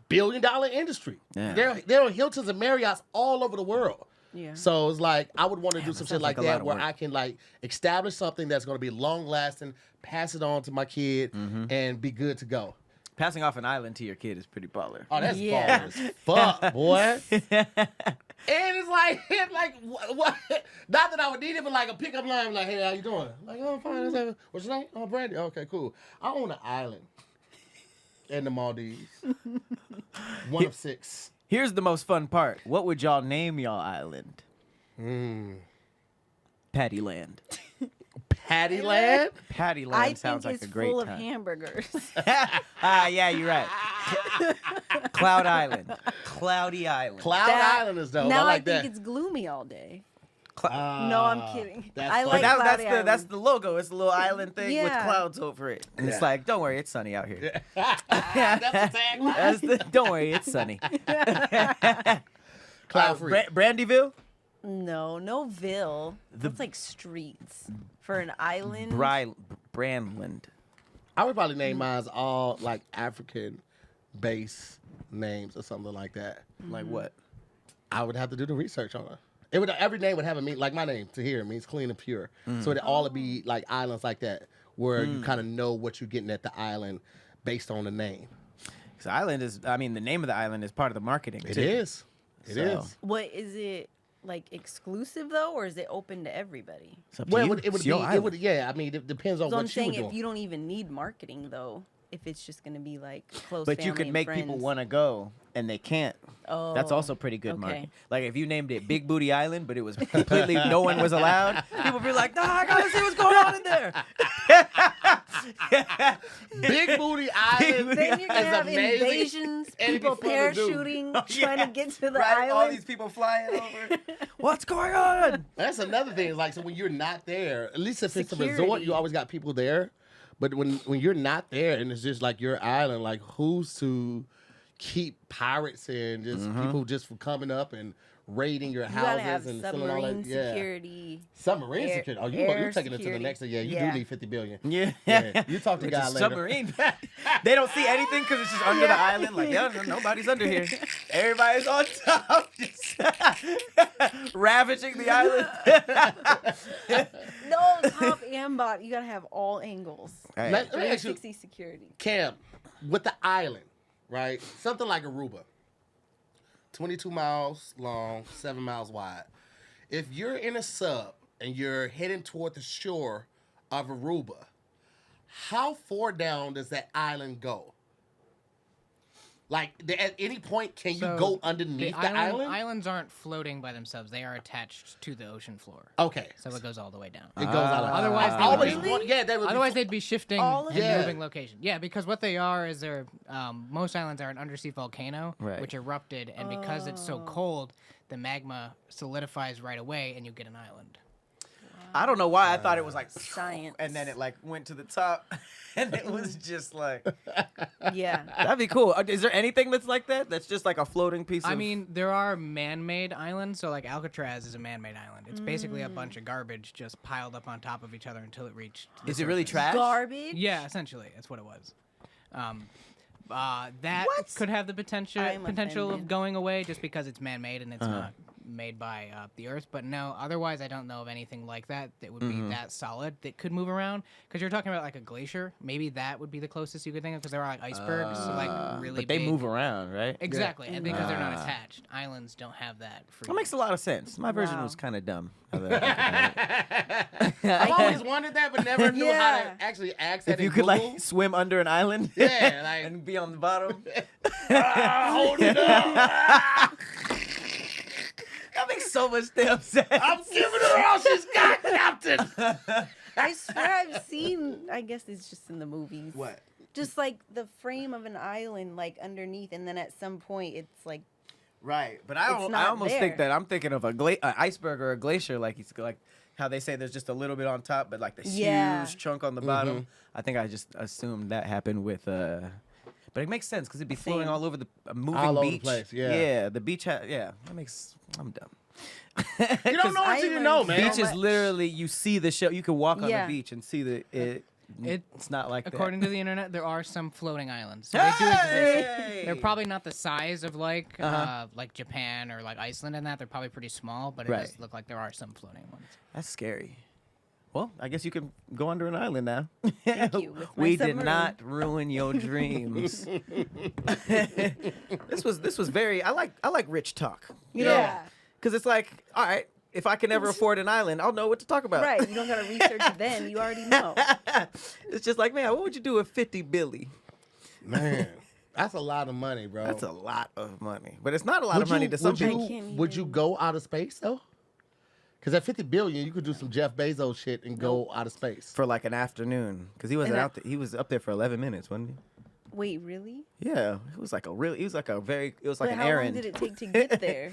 billion-dollar industry. Yeah. There are Hiltons and Marriotts all over the world. Yeah. So it's like I would want to do some shit sounds like like a lot that of where work. I can like establish something that's going to be long-lasting, pass it on to my kid, and be good to go. Passing off an island to your kid is pretty baller. Oh, that's Yeah. baller as fuck, boy. And it's like what? Not that I would need it, but like a pickup line, like, hey, how you doing? Like, oh, I'm fine. What's your name? Oh, Brandi. Okay, cool. I own an island in the Maldives. One of 6. Here's the most fun part. What would y'all name y'all island? Pattyland. Pattyland? Pattyland I sounds think like it's a great full time. of hamburgers. Yeah, you're right. Cloud Island. Cloudy Island. Cloud That- Island is dope. Now I like think that. it's gloomy all day. No, Ah, I'm kidding. that's I funny. like But Cloudy that's Island. the logo. It's a little island thing with Yeah. clouds over it. And it's Yeah. like, don't worry, it's sunny out here. That's the tagline. Don't worry, it's sunny. Cloud free. Brandyville? No Ville. That's like streets for an island. Brandland. I would probably name mine all like African based names or something like that. Like what? I would have to do the research on it. It would every name would have a mean like my name Tahir means clean and pure. So it'd all be like islands like that where you kind of know what you're getting at the island based on the name. Because island is, I mean, the name of the island is part of the marketing. It too. is. It is. So- What is it like exclusive though, or is it open to everybody? It's up to Well, you. it would It's be. your It island. would. Yeah. I mean, it depends on So I'm what you were saying doing. if you don't even need marketing though, if it's just gonna be like close. But you family could and make people friends. want to go, and they can't. Oh, That's also pretty good okay. marketing. Like if you named it Big Booty Island, but it was completely no one was allowed, people would be like, "Nah, I gotta see what's going on in there." Big Booty Island Then you're gonna is have amazing. invasions, and it'd be people fun to do. parachuting, trying to get to the Right? All island. these people flying over. What's going on? That's another thing. Is like so when you're not there, at least if it's a resort, Security. you always got people there. But when you're not there and it's just like your island, like who's to keep pirates and just people just from coming up and raiding your You gotta houses have and stealing all submarine that? Yeah. security. Submarine Air- security. Oh, air you're taking it to the security. next thing. Yeah, you Yeah. do need $50 billion. Yeah. Yeah, you talk to It's God a later. submarine. They don't see anything because it's just under the island. Like, yeah, nobody's under here. Everybody's on top, just ravaging the island. No, top and bottom. You gotta have all angles. Hey, Let me ask you, 360 security. Cam, with the island, right? Something like Aruba, 22 miles long, 7 miles wide. If you're in a sub and you're heading toward the shore of Aruba, how far down does that island go? Like, at any point, can you So, go underneath the island? Islands aren't floating by themselves. They are attached to the ocean floor. Okay. So it goes all the way down. It goes out. Otherwise, I they would always be- want, yeah, they would. Otherwise, they'd be shifting All and of them? moving location. Yeah, because what they are is they're most islands are an undersea volcano Right. which erupted, and because it's so cold, the magma solidifies right away, and you get an island. I don't know why I thought it was like Science. and then it like went to the top, and it was just like Yeah. that'd be cool. Is there anything that's like that? That's just like a floating piece of. I mean, there are man-made islands. So like Alcatraz is a man-made island. It's basically a bunch of garbage just piled up on top of each other until it reached. the is it really surface. trash? Garbage. Yeah, essentially, that's what it was. That What? could have the potential I'm of offended. going away just because it's man-made and it's not made by the Earth. But no, otherwise, I don't know of anything like that that would be that solid that could move around. Because you're talking about like a glacier, maybe that would be the closest you could think of. Because there are like icebergs, so, like really. But they big. move around, right? Exactly, and because they're not attached, islands don't have that. That makes a lot of sense. My version Wow. was kind of dumb. now that I think about it. I've always wondered that, but never knew how Yeah. to actually ask that If you in could Google. like swim under an island, Yeah, like- and be on the bottom. Hold it up. That makes makes so much damn sense. I'm giving her all she's got, Captain. I swear I've seen. I guess it's just in the movies. What? Just like the frame of an island, like underneath, and then at some point it's like. Right, but It's I not almost think there. that I'm thinking of an iceberg or a glacier, like it's like how they say there's just a little bit on top, but like the Yeah. huge chunk on the bottom. I think I just assumed that happened with but it makes sense because it'd be floating Same. all over the moving All over the beach. place, yeah. Yeah, the beach. That makes. I'm dumb. You don't know I until you learned know, so man. Beach is much. literally you see the show. You can walk on Yeah. the beach and see it's not like According that. to the internet, there are some floating islands. So they do exist. Hey! They're probably not the size of like Uh-huh. like Japan or like Iceland and that. They're probably pretty small, but it Right. does look like there are some floating ones. That's scary. Well, I guess you can go under an island now. Thank you, with my We did submarine. not ruin your dreams. This was very. I like rich talk. You know, Yeah. because it's like, all right, if I can ever afford an island, I'll know what to talk about. Right. You don't gotta research it then. You already know. It's just like, man, what would you do with 50 billy? Man, that's a lot of money, bro. That's a lot of money, but it's not a lot of money to some would people. you, would you go out of space though? Because at 50 billion, you could do some Jeff Bezos shit and go out of space. For like an afternoon, because he wasn't And out there. He was up there for 11 minutes, wasn't he? Wait, really? Yeah, it was like But an how errand. long did it take to get there?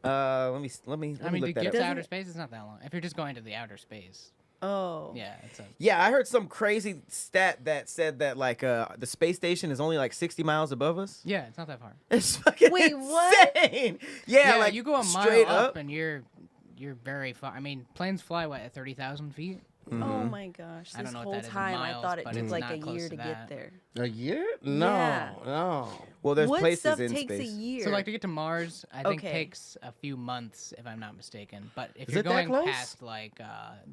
Let me I mean, look to that get up. to Doesn't outer it- space, it's not that long. If you're just going to the outer space, Oh. yeah, it's a. Yeah, I heard some crazy stat that said that like the space station is only like 60 miles above us. Yeah, it's not that far. It's fucking Wait, what? insane. Yeah, like you go a mile straight up, up. and you're very far. I mean, planes fly at 30,000 feet. Mm-hmm. Oh my gosh! I This don't know what whole that is in time I miles, thought it but took it's like not a close year to to that. get there. A year? No, Yeah. no. Well, there's What places stuff in takes space. a year? So like to get to Mars, I think Okay. takes a few months, if I'm not mistaken. But if Is you're it that going close? past like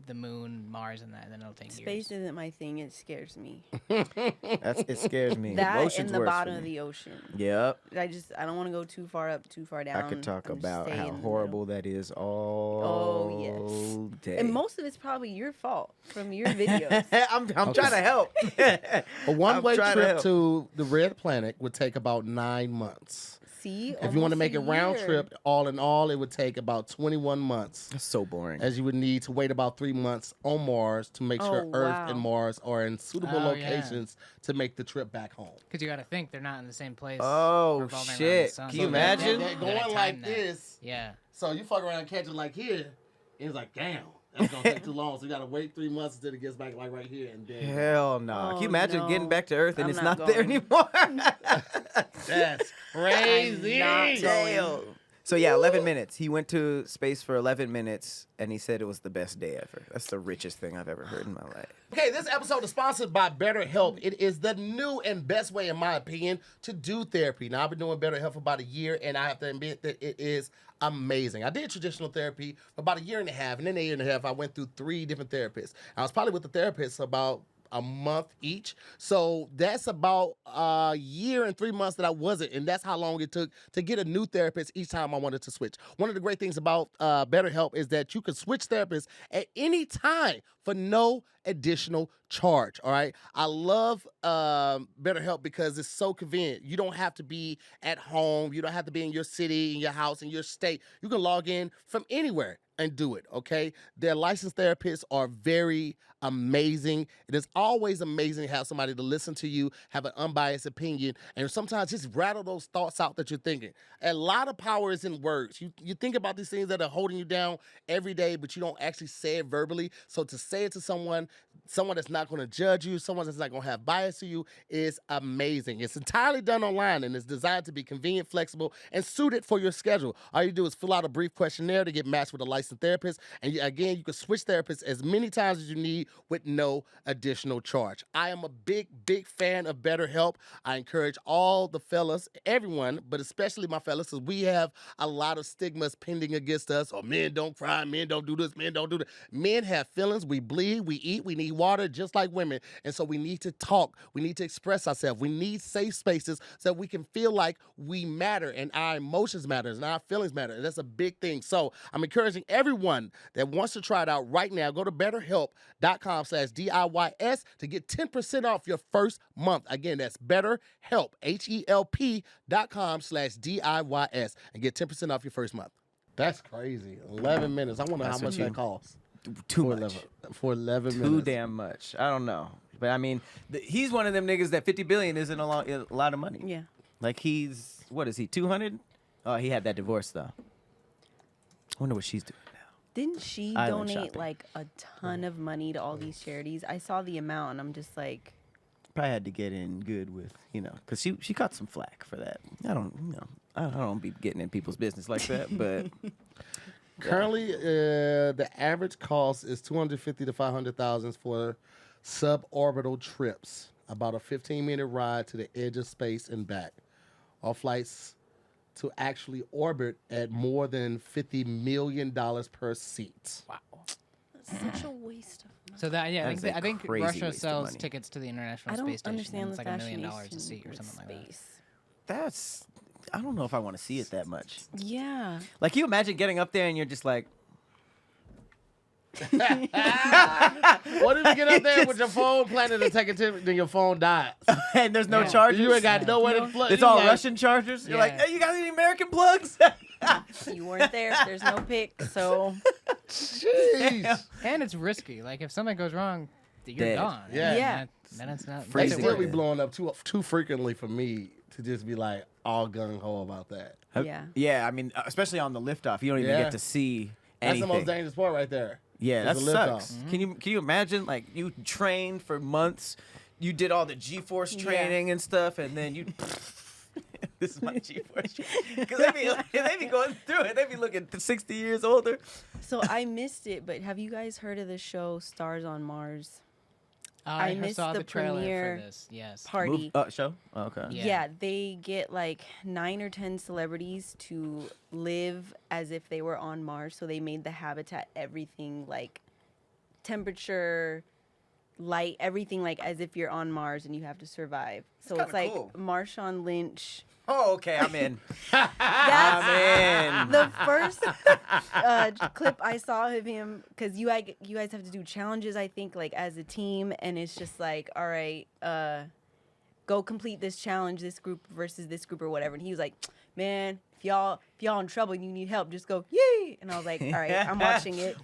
the moon, Mars, and that, then it'll take Space years. isn't my thing. It scares me. It scares me. That Ocean's and the worse for bottom me. of the ocean. Yep. I don't want to go too far up, too far down. I could talk I'm just about staying how in the horrible that is all yes. day. And most of it's probably your fault from your videos. I'm trying to help. A one-way I'm trying to trip help. to the red planet would take about 9 months. See, If you want to Almost make a round year. trip, all in all, it would take about 21 months. That's so boring. As you would need to wait about 3 months on Mars to make sure Oh, Earth wow. and Mars are in suitable Oh, yeah. locations to make the trip back home. Because you got to think they're not in the same place. Oh, revolving around shit. the sun. Can you So they- imagine? they They're gotta going time like that. this. Yeah. So you fuck around and catch it like here. It's like, damn, that's going to take too long. So you got to wait 3 months until it gets back like right here. And then Hell no. Can Oh, you imagine no. getting back to Earth and I'm it's not not there going. anymore? that's crazy. I'm not going. Damn. So yeah, 11 minutes. He went to space for 11 minutes, and he said it was the best day ever. That's the richest thing I've ever heard in my life. Okay, this episode is sponsored by BetterHelp. It is the new and best way, in my opinion, to do therapy. Now, I've been doing BetterHelp for about a year, and I have to admit that it is amazing. I did traditional therapy for about a year and a half, and in a year and a half, I went through 3 different therapists. I was probably with the therapist about a month each. So that's about a year and 3 months that I wasn't, and that's how long it took to get a new therapist each time I wanted to switch. One of the great things about BetterHelp is that you can switch therapists at any time for no additional charge. All right, I love BetterHelp because it's so convenient. You don't have to be at home. You don't have to be in your city, in your house, in your state. You can log in from anywhere and do it, okay? Their licensed therapists are very amazing. It is always amazing to have somebody to listen to you, have an unbiased opinion, and sometimes just rattle those thoughts out that you're thinking. A lot of power is in words. You think about these things that are holding you down every day, but you don't actually say it verbally. So to say it to someone that's not going to judge you, someone that's not going to have bias to you, is amazing. It's entirely done online, and it's designed to be convenient, flexible, and suited for your schedule. All you do is fill out a brief questionnaire to get matched with a licensed therapist, and again, you can switch therapists as many times as you need with no additional charge. I am a big fan of BetterHelp. I encourage all the fellas, everyone, but especially my fellas, because we have a lot of stigmas pending against us. Oh, men don't cry, men don't do this, men don't do that. Men have feelings. We bleed, we eat, we need water just like women. And so we need to talk. We need to express ourselves. We need safe spaces so we can feel like we matter and our emotions matter and our feelings matter. And that's a big thing. So I'm encouraging everyone that wants to try it out right now, go to BetterHelp.com/DIYS to get 10% off your first month. Again, that's BetterHelp, HELP.com/DIYS and get 10% off your first month. That's crazy. 11 minutes. I wonder That's how much what that costs. Too for much. For 11 minutes. Too damn much. I don't know. But I mean, he's one of them niggas that 50 billion isn't a lot of money. Yeah. Like he's, what is he, 200? Oh, he had that divorce though. I wonder what she's doing now. Didn't she Island donate shopping. like a ton of money to all these charities? I saw the amount and I'm just like, Probably had to get in good with, because she caught some flack for that. I don't be getting in people's business like that, but Currently, the average cost is $250,000 to $500,000 for suborbital trips, about a 15-minute ride to the edge of space and back. All flights to actually orbit at more than $50 million per seat. wow. that's such a waste of money. So that That's a I think crazy Russia waste of sells money. tickets to the International I don't Space Station. understand And it's the like $1 million fascination a seat or with something like that. space. That's, I don't know if I want to see it that much. Yeah. Like, can you imagine getting up there and you're just like, What if you get up there with your phone planning to take a trip, then your phone dies? and there's no Yeah. chargers? You ain't got nowhere to plug. It's you all like, Russian chargers? You're like, Yeah. hey, you got any American plugs? You weren't there. There's no pic. So Jeez. And it's risky. Like if something goes wrong, you're Dead. gone. Yeah. Yeah. Then it's not. They Freeze makes it still worth be it. blowing up too frequently for me to just be like all gung ho about that. yeah. Yeah, I mean, especially on the liftoff, you don't even Yeah. get to see That's anything. the most dangerous part right there. Yeah, that is the liftoff. sucks. Can you imagine, like, you trained for months, you did all the G-force Yeah. training and stuff, and then you... This is my G-force training. Because they be going through it. They be looking 60 years older. So I missed it, but have you guys heard of the show Stars on Mars? I missed saw the the trailer premiere for this. Yes. Party. Show? Oh, okay. Yeah. Yeah, they get like 9 or 10 celebrities to live as if they were on Mars. So they made the habitat, everything like temperature, light, everything like as if you're on Mars and you have to survive. So That's it's like kinda cool. Marshawn Lynch. Oh, okay, I'm in. That's I'm in. the first clip I saw of him, because you guys have to do challenges, I think, like as a team, and it's just like, all right, go complete this challenge, this group versus this group or whatever. And he was like, man, if y'all in trouble and you need help, just go yay. And I was like, all right, I'm watching it.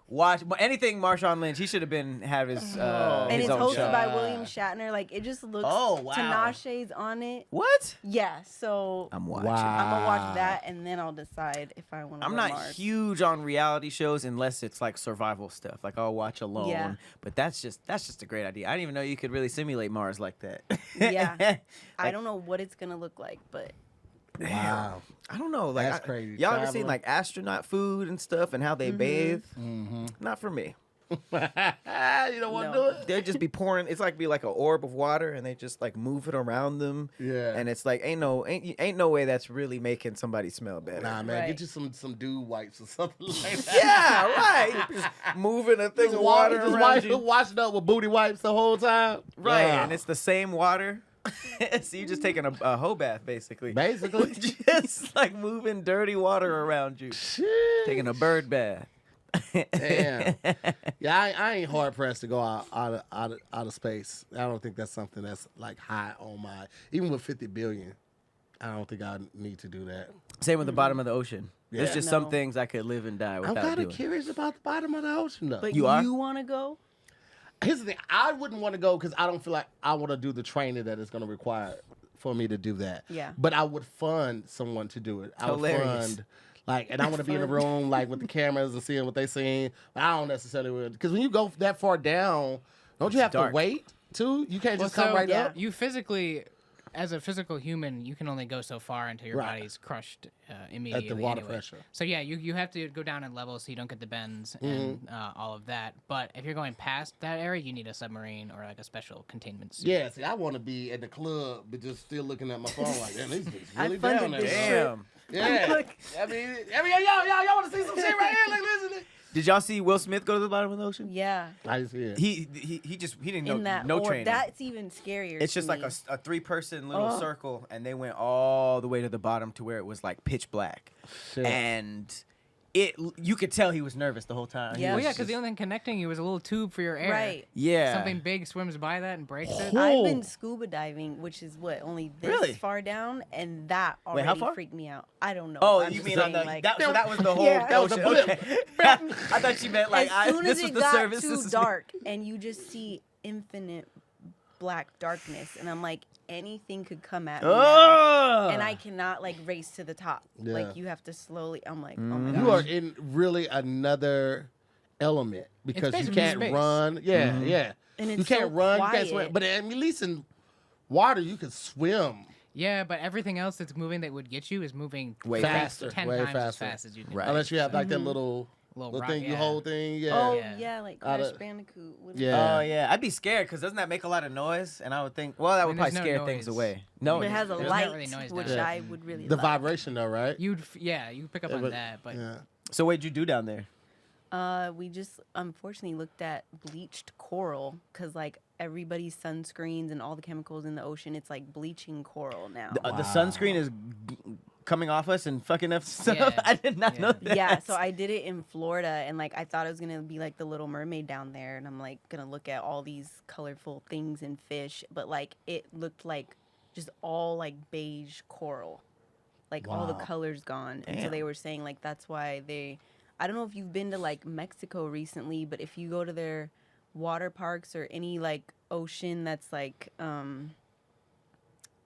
Watch anything Marshawn Lynch. He should have had his And his it's own hosted show. by William Shatner. Like it just looks. Oh, wow. Tinashe's on it. What? Yeah, so I'm watching. I'm gonna watch that and then I'll decide if I want to. I'm not Mars. huge on reality shows unless it's like survival stuff. Like I'll watch Alone. Yeah. But that's just a great idea. I didn't even know you could really simulate Mars like that. Yeah. I don't know what it's gonna look like, but Wow. I don't know. Like That's crazy. Y'all ever seen Traveling. like astronaut food and stuff and how they bathe? Mm-hmm. Not for me. You don't want to No. do it? They'd just be pouring. It's like an orb of water, and they just like move it around them. Yeah. And it's like ain't no way that's really making somebody smell better. Nah, man, Right. get you some dude wipes or something like that. Yeah, right. Just moving a thing of water just around you. washing up with booty wipes the whole time. Right, Yeah. and it's the same water. So you're just taking a hoe bath, basically. Basically. Just like moving dirty water around you. Taking a bird bath. Damn. Yeah, I ain't hard pressed to go out of space. I don't think that's something that's like high on my. Even with 50 billion, I don't think I need to do that. Same with the bottom of the ocean. There's Yeah. just No. some things I could live and die I'm without kind doing. of curious about the bottom of the ocean, though. but You you, are? want to go? Here's the thing: I wouldn't want to go because I don't feel like I want to do the training that it's going to require for me to do that. Yeah. But I would fund someone to do it. I would Hilarious. fund, and I want to be in the room like with the cameras and seeing what they seeing. But I don't necessarily because when you go that far down, don't you have dark. to wait too? You can't just come right yeah. up. You physically, as a physical human, you can only go so far until your Right. body's crushed immediately. water anyway. pressure. So yeah, you have to go down in levels so you don't get the bends and all of that. But if you're going past that area, you need a submarine or like a special containment suit. Yeah, see, I want to be at the club, but just still looking at my phone like, damn, these niggas I really funded down there. this bro. Damn. Yeah. Look. I mean, y'all want to see some shit right here? Like, listen. Did y'all see Will Smith go to the bottom of the ocean? Yeah. I just hear. He didn't know In that no orb. training. That's even scarier. It's to just like me. a 3-person little Oh. circle, and they went all the way to the bottom to where it was like pitch black. Shit. And you could tell he was nervous the whole time. He Yeah. Well, was yeah, because just- the only thing connecting you was a little tube for your air. Right. yeah. Something big swims by that and breaks it. I've been scuba diving, which is only this Really? far down, and that Wait, already how far? freaked me out. I don't know. Oh, I'm you just mean on saying, the like, so that was the whole Yeah. That was ocean. a blip. Okay. I thought you meant like as soon as this was it the got service. too this is- dark, and you just see infinite black darkness, and I'm like, anything could come at me. now. Oh. And I cannot like race to the top. Yeah. Like you have to slowly. I'm like, oh Mm-hmm. my You gosh. are in really another element because you basically can't space. run. Yeah, Mm-hmm. yeah. And you it's can't so run. You can't swim. quiet. But at least in water, you can swim. Yeah, but everything else that's moving that would get you is moving Way faster, 10 way times as faster. fast as you can. Right. Unless you have like that little Little rock, thing you yeah. hold thing. Yeah. Oh Yeah. yeah, like Out Crash of- Bandicoot. What is Yeah. Oh yeah, I'd be scared because doesn't that make a lot of noise? And I would think, well, that would There's probably no scare things noise. away. No, It has a There's not light, really noise which down there. I would really The like. vibration though, right? You pick up on but- that, but Yeah. So what'd you do down there? We just unfortunately looked at bleached coral because like everybody's sunscreens and all the chemicals in the ocean, it's like bleaching coral now. The sunscreen is coming off us and fucking up stuff. Yeah. I did not Yeah. know that. Yeah, so I did it in Florida, and like I thought it was gonna be like the Little Mermaid down there, and I'm like gonna look at all these colorful things and fish, but like it looked like just all like beige coral, like all the Wow. colors gone. And so Damn. they were saying like that's why they. I don't know if you've been to like Mexico recently, but if you go to their water parks or any like ocean that's like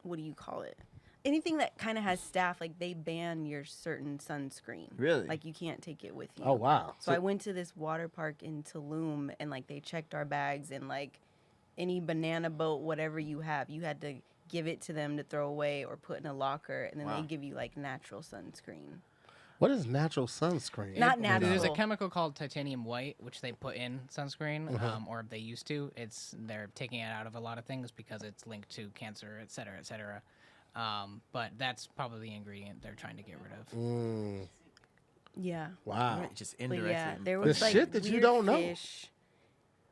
what do you call it? Anything that kind of has staff, like they ban your certain sunscreen. Really? Like you can't take it with you. Oh wow. So I went to this water park in Tulum, and like they checked our bags, and like any banana boat, whatever you have, you had to give it to them to throw away or put in a locker, and then Wow. they give you like natural sunscreen. What is natural sunscreen? Not There's a natural. chemical called titanium white, which they put in sunscreen, Uh-huh. or they used to. They're taking it out of a lot of things because it's linked to cancer, et cetera, et cetera. But that's probably the ingredient they're trying to get rid of. Mm, Yeah. wow. Just But indirectly. yeah, there was The like shit that you weird don't know. fish.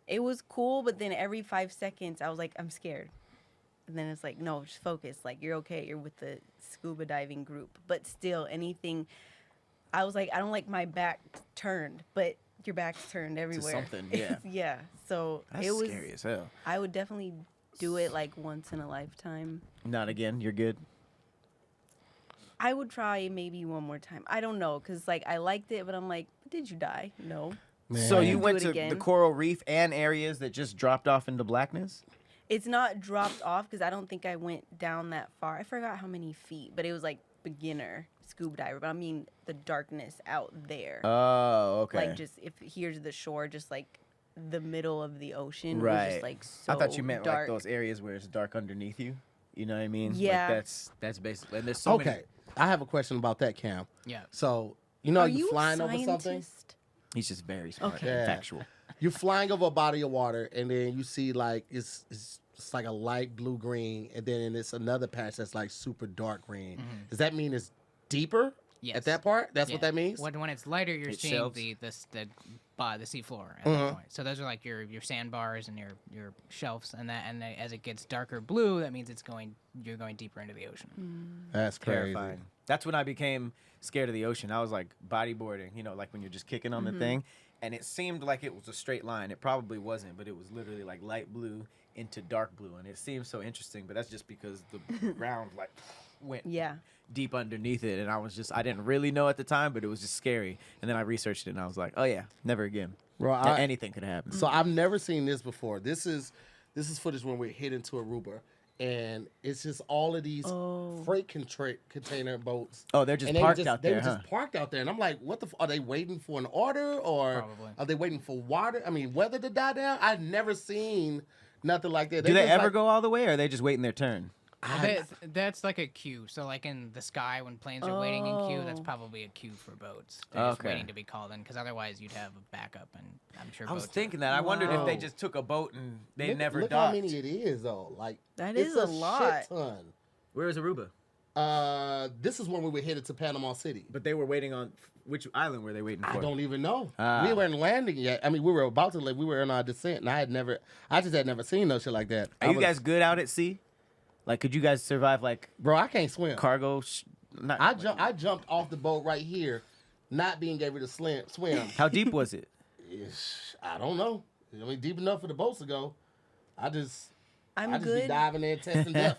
It was cool, but then every 5 seconds, I was like, I'm scared. And then it's like, no, just focus. Like, you're okay. You're with the scuba diving group. But still, anything, I was like, I don't like my back turned, but your back's turned everywhere. something, yeah. Yeah. So That's it was, scary as hell. I would definitely do it like once in a lifetime. Not again. You're good. I would try maybe one more time. I don't know, because like I liked it, but I'm like, did you die? No. So Man. you Do went it to again. the coral reef and areas that just dropped off into blackness? It's not dropped off because I don't think I went down that far. I forgot how many feet, but it was like beginner scuba diver. But I mean the darkness out there. Oh, okay. Like just if here's the shore, just like the middle of the ocean. Right. It was just like so I thought you meant dark. like those areas where it's dark underneath you. You know what I mean? Yeah. Like that's basically. And there's so Okay. many. I have a question about that, Cam. Yeah. So you know Are you you flying a over something? scientist? He's just very smart Okay. and Yeah. factual. You're flying over a body of water, and then you see like it's like a light blue green, and then it's another patch that's like super dark green. Does that mean it's deeper Yes. at that part? That's Yeah. what that means. When it's lighter, you're It seeing shelves. the seafloor at that point. So those are like your sandbars and your shelves, and as it gets darker blue, that means you're going deeper into the ocean. That's crazy. Terrifying. That's when I became scared of the ocean. I was like bodyboarding, like when you're just kicking on the thing, and it seemed like it was a straight line. It probably wasn't, but it was literally like light blue into dark blue, and it seemed so interesting. But that's just because the ground like went Yeah. deep underneath it, and I didn't really know at the time, but it was just scary. And then I researched it, and I was like, oh yeah, never again. Bro, Anything could happen. So I've never seen this before. This is footage when we're heading to Aruba, and it's just all of these freight container boats. Oh, they're just and parked they out They there, were huh? just parked out there, and I'm like, what the? Are they waiting for an order, or Probably. are they waiting for water? I mean, weather to die down? I've never seen nothing like that. Do they just ever like- go all the way, or are they just waiting their turn? That's like a queue. So like in the sky when planes are waiting in queue, that's probably a queue for boats. They're just Okay. waiting to be called in because otherwise you'd have a backup, and I'm sure. I was boats are- thinking that. I wondered if they Wow. just took a boat and they look, never look docked. how many it is though. Like That it's is a lot. Shit ton. Where is Aruba? This is when we were headed to Panama City. But they were waiting on which island were they waiting for? I don't even know. Ah. We weren't landing yet. I mean, we were about to land. We were in our descent, and I just had never seen no shit like that. Are you guys good out at sea? Like, could you guys survive like Bro, I can't swim. cargo? I jumped off the boat right here, not being able to swim. How deep was it? I don't know. I mean, deep enough for the boats to go. I just I'm be good. diving in, testing death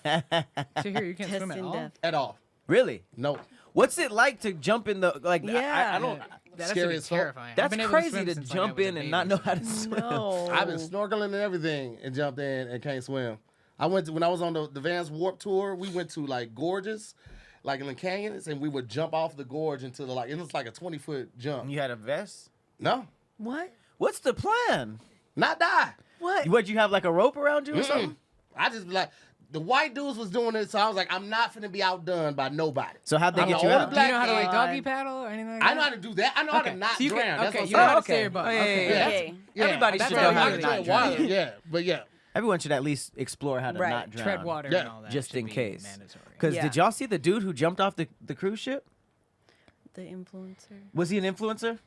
So here you can't swim at Testing all. death. at all. Really? No. What's it like to jump in the like? Yeah. I don't. That's Scary as fuck. terrifying. I've That's been able crazy swim to since, like, I jump was a in and baby, not know so- how to swim. No. I've been snorkeling and everything and jumped in and can't swim. When I was on the Vans Warp Tour, we went to like gorges, like in the canyons, and we would jump off the gorge into the it was like a 20-foot jump. You had a vest. No, What? What's the plan? not die. What? What you have like a rope around you or something? I just be like, the white dudes was doing it, so I was like, I'm not finna be outdone by nobody. So how'd they I'm get the you only out? Do you know how to black like God. doggy paddle or anything like that? I know how to do that. I know how to not So you drown. can, That's okay, what you I'm know saying. how to stay your butt. Okay. Yeah. Okay. Yeah. Everybody That's should what know I how to really not like. drown. Water, yeah, but yeah. Everyone should at least explore how to Right. not drown. Tread water Yeah. and all that. Just should in be case. Mandatory. Because Yeah. did y'all see the dude who jumped off the cruise ship? The influencer. Was he an influencer?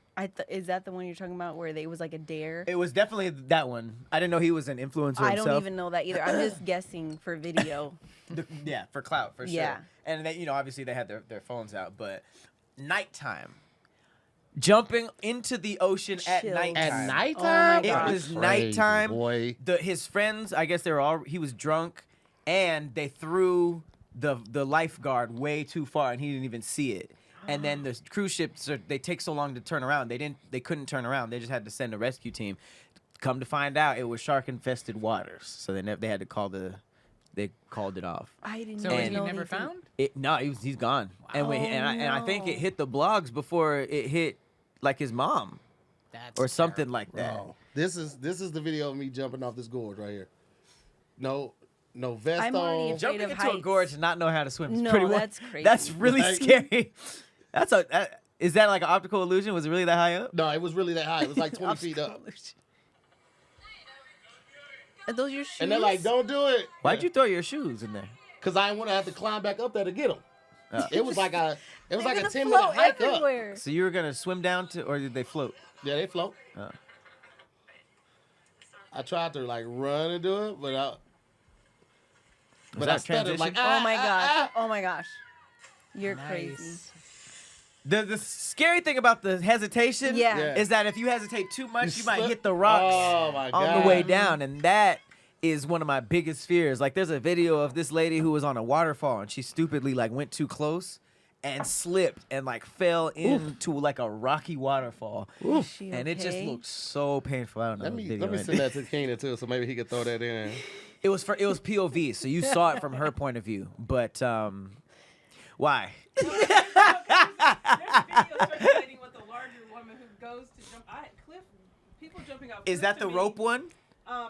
Is that the one you're talking about where it was like a dare? It was definitely that one. I didn't know he was an influencer I himself. don't even know that either. I'm just guessing for video. Yeah, for clout, for sure. Yeah. And they, obviously they had their phones out, but nighttime. Jumping into the ocean at Chills. nighttime. At Oh my nighttime? It gosh. was Crazy, nighttime. boy. His friends, I guess he was drunk, and they threw the lifeguard way too far, and he didn't even see it. And then the cruise ships, they take so long to turn around. They couldn't turn around. They just had to send a rescue team. Come to find out, it was shark-infested waters. So they had to they called it off. I didn't So even was he know never anything. found? No, he's gone. And I think it no. hit the blogs before it hit like his mom That's or something terrible. like that. Bro, this is the video of me jumping off this gorge right here. No vest I'm already on. afraid Jumping of into a heights. gorge and not know how to swim is No, pretty that's crazy. That's really Like- scary. Is that like an optical illusion? Was it really that high up? No, it was really that high. It was like 20 feet up. Are those your shoes? And they're like, don't do it. Why'd you throw your shoes in there? Because I didn't want to have to climb back up there to get them. It was like a They're 10-minute float hike up. everywhere. So you were gonna swim down to, or did they float? Yeah, they float. Oh. I tried to like run and do it, but I that stuttered transition? like, Oh my gosh. ah. Oh my gosh. You're Nice. crazy. The scary thing about the hesitation Yeah. Yeah. is that if you hesitate too much, you might slip. hit the rocks Oh my on God. the way down, and that is one of my biggest fears. Like, there's a video of this lady who was on a waterfall, and she stupidly like went too close and slipped and like fell into like a rocky waterfall, Is she and it just okay? looked so painful. I don't know. Let the me video send ended. that to Keenan too, so maybe he could throw that in. It was POV, so you saw it from her point of view. But why? There's a video circulating with a larger woman who goes to jump. People jumping out. Is that the rope one?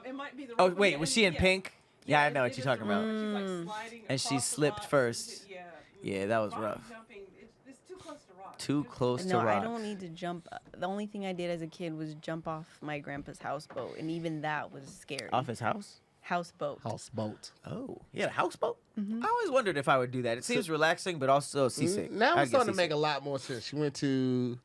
It might be the rope. Oh one, wait, yeah, was she in yeah. pshe Yeah, I it- know it what is you're the talking rope, about. and she's, like, sliding And she across the slipped rocks. first. Yeah. Yeah, that was Bottom rough. Jumping, it's too close to rocks. Too close No, to rocks. I don't need to jump. The only thing I did as a kid was jump off my grandpa's houseboat, and even that was scary. Off his house? Houseboat. Houseboat. Oh, he had a houseboat? Mm-hmm. I always wondered if I would do that. It seems relaxing, but also seasick. Now I'd it's get starting to make a lot more sense. She went to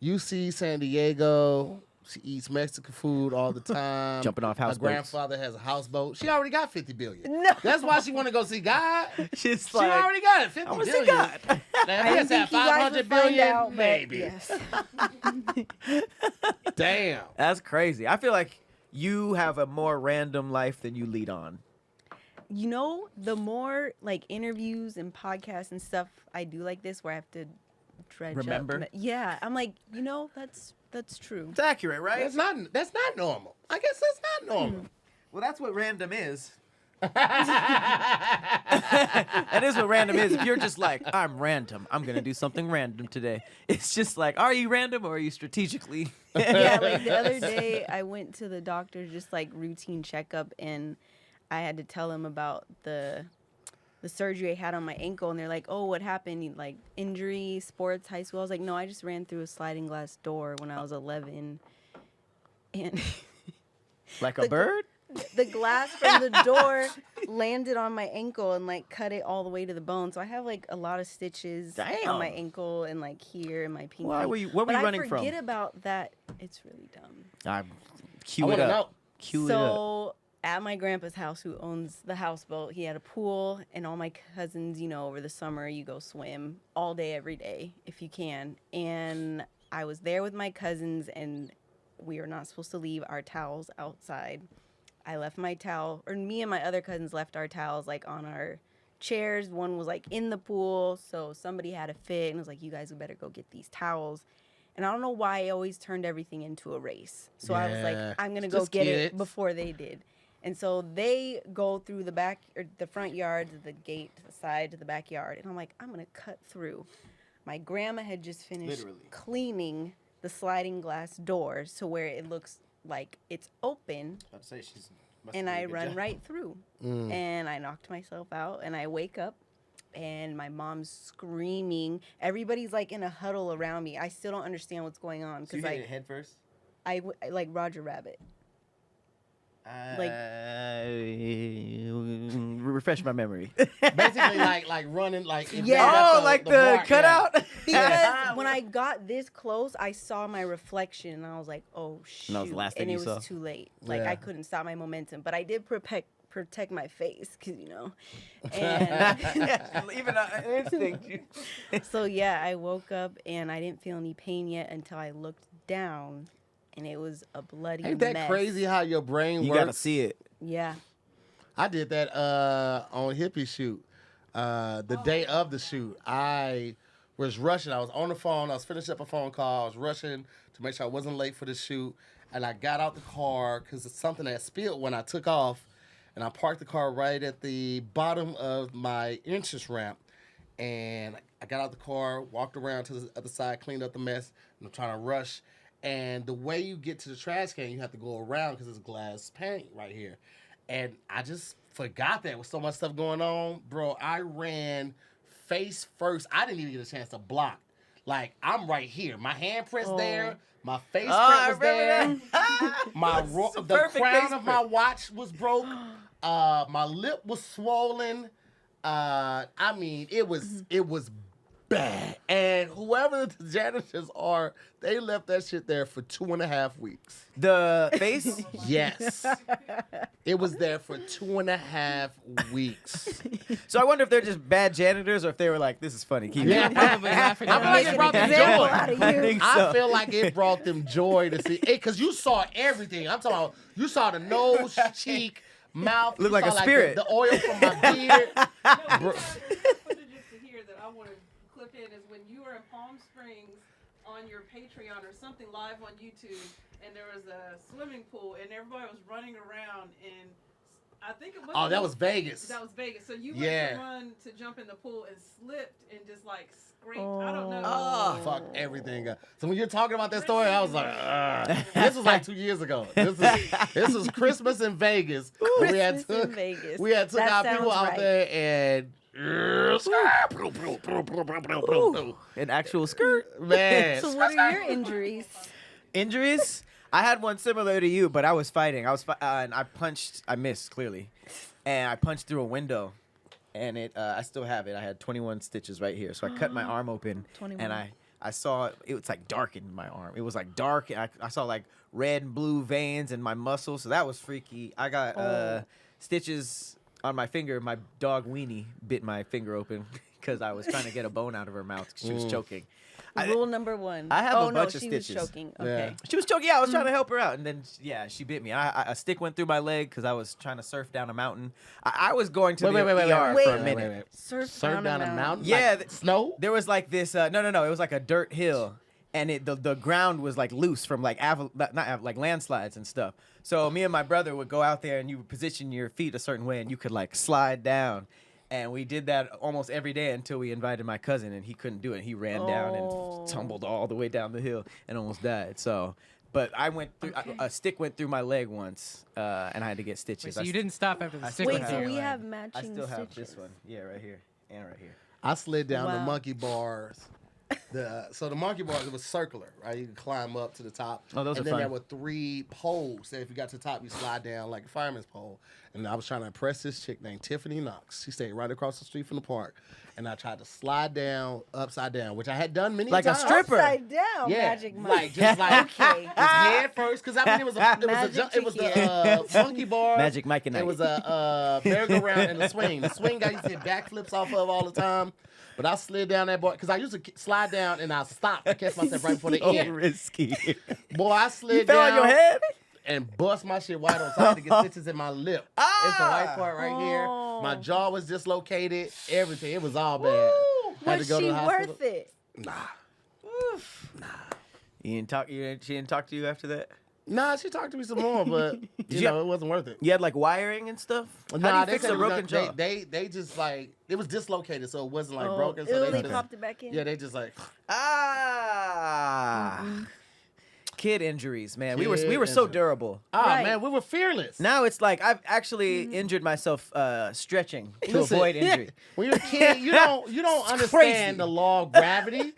UC San Diego. She eats Mexican food all the time. Jumping off Her houseboats. grandfather has a houseboat. She already got 50 billion. No. That's why she want to go see God. She's She already got it. 50 I want to billion. see God. Now, if I he didn't has think that you guys 500 would find billion, out, but maybe. yes. Damn. That's crazy. I feel like you have a more random life than you lead on. You know, the more like interviews and podcasts and stuff I do like this, where I have to dredge up. Remember? Yeah, I'm like, that's true. It's accurate, right? That's not normal. I guess that's not normal. Well, that's what random is. That is what random is. If you're just like, I'm random, I'm going to do something random today. It's just like, are you random or are you strategically? Yeah, like the other day I went to the doctor, just like routine checkup, and I had to tell him about the surgery I had on my ankle, and they're like, oh, what happened? Like injury, sports, high school. I was like, no, I just ran through a sliding glass door when I was 11. And Like a bird? the glass from the door landed on my ankle and like cut it all the way to the bone. So I have like a lot of stitches on my Damn. ankle and like here and my pinky. Why were you- what were but you running I from? forget about that. It's really dumb. I I cue it want to up. know. Cue it up. So at my grandpa's house, who owns the houseboat. He had a pool, and all my cousins, over the summer, you go swim all day, every day, if you can. And I was there with my cousins, and we were not supposed to leave our towels outside. I left my towel, or me and my other cousins left our towels, like, on our chairs. One was, like, in the pool, so somebody had a fit, and was like, you guys better go get these towels. And I don't know why I always turned everything into a race. So I was like, I'm going to go get it before they did. And so they go through the back, or the front yard, to the gate, to the side, to the backyard. And I'm like, I'm going to cut through. My grandma had just finished cleaning the sliding glass doors to where it looks like it's open. I'd say and I run right through. And I knocked myself out, and I wake up, and my mom's screaming. Everybody's like in a huddle around me. I still don't understand what's going on. So you hit it head first? I like Roger Rabbit. Refresh my memory. Basically, like running, like the cutout. Because when I got this close, I saw my reflection, and I was like, "Oh shoot!" And that was the last thing and you it was saw? too late. Like I couldn't stop my momentum, but I did protect my face, because and Even instinct. so yeah, I woke up and I didn't feel any pain yet until I looked down, and it was a bloody Ain't that mess. crazy how your brain You works? gotta see it. Yeah. I did that on hippie shoot. The day of the shoot, I was rushing. I was on the phone. I was finishing up a phone call. I was rushing to make sure I wasn't late for the shoot. And I got out the car because it's something that spilled when I took off. And I parked the car right at the bottom of my entrance ramp. And I got out the car, walked around to the other side, cleaned up the mess. And I'm trying to rush. And the way you get to the trash can, you have to go around because there's glass paint right here. And I just forgot that with so much stuff going on. Bro, I ran face first. I didn't even get a chance to block. Like, I'm right here. My handprint's there. My face print was there. The crown of my watch was broke. My lip was swollen. I mean, it was bad. And whoever the janitors are, they left that shit there for 2.5 weeks. The face? Yes. It was there for 2.5 weeks. So I wonder if they're just bad janitors or if they were like, this is funny. Keep Yeah. it. Probably laughing I feel like it brought them Example joy. out of I you. think I so. feel like it brought them joy to see it because you saw everything. I'm talking about you saw the nose, cheek, mouth. Looked you like saw, a spirit. The oil from my beard. Bro- Footages to hear that I want to clip in is when you were in Palm Springs on your Patreon or something live on YouTube, and there was a swimming pool, and everybody was running around, and I think it was. Oh, that was Vegas. That was Vegas. So you went to run to jump in the pool and slipped and just like scraped. I don't know. Oh, fuck everything up. So when you're talking about that story, I was like, this was like 2 years ago. This was Christmas in Vegas. Christmas in Vegas. We had took That our people sounds out right. there and An actual skirt. man. So what are your injuries? Injuries? I had one similar to you, but I was fighting. And I missed clearly. And I punched through a window. And I still have it. I had 21 stitches right here. So I cut my arm open. 21. And I saw it was like dark in my arm. It was like dark. And I saw like red and blue veins in my muscles. So that was freaky. I got stitches on my finger. My dog Weenie bit my finger open because I was trying to get a bone out of her mouth because she was choking. Rule number 1. I have a bunch of she stitches. was choking. Yeah. Okay. She was choking. Yeah, I was trying to help her out, and then she bit me. A stick went through my leg because I was trying to surf down a mountain. I was going to the ER for a minute. Surf down a mountain? Yeah, Like snow? There was like this. No. It was like a dirt hill, and the ground was like loose from like like landslides and stuff. So me and my brother would go out there, and you would position your feet a certain way, and you could like slide down. And we did that almost every day until we invited my cousin, and he couldn't do it. He ran down and tumbled all the way down the hill and almost died. So, but I went through a stick went through my leg once, and I had to get stitches. Wait, so you didn't stop after the stick Wait, went so through your we leg. have matching I still have stitches. this one. Yeah, right here and right here. I slid down the Wow. monkey bars So the monkey bars, it was circular, right? You could climb up to the top. Oh, those and are then fun. there were 3 poles that if you got to the top, you slide down like a fireman's pole. And I was trying to impress this chick named Tiffany Knox. She stayed right across the street from the park. And I tried to slide down, upside down, which I had done many Like a times. stripper. Upside down, Yeah, Magic Mike. like just like Okay. it's head first, because I mean it was Magic the monkey bar. Magic Mike and It Ike. was a merry-go-round and a swing. The swing guy used to hit backflips off of all the time, but I slid down that board because I used to slide down and I stopped to catch myself right before the So end. risky. Boy, I slid You fell down on your head? and bust my shit wide on top to get stitches in my lip. It's the white part right here. My jaw was dislocated. Everything. It was all bad. Had Was to go to she the hospital. worth it? Nah. You didn't talk. She didn't talk to you after that. Nah, she talked to me some more, but you- it wasn't worth it. You had like wiring and stuff. How Nah, do you they fix said a it was broken jaw? they just like it was dislocated, so it wasn't like broken. So They just, popped it back in? yeah, they just like Kid injuries, man. We Kid were so injuries. durable. Right. man, we were fearless. Now it's like I've actually injured myself stretching to Listen, avoid injury. When you're a kid, you don't understand crazy. the law of gravity.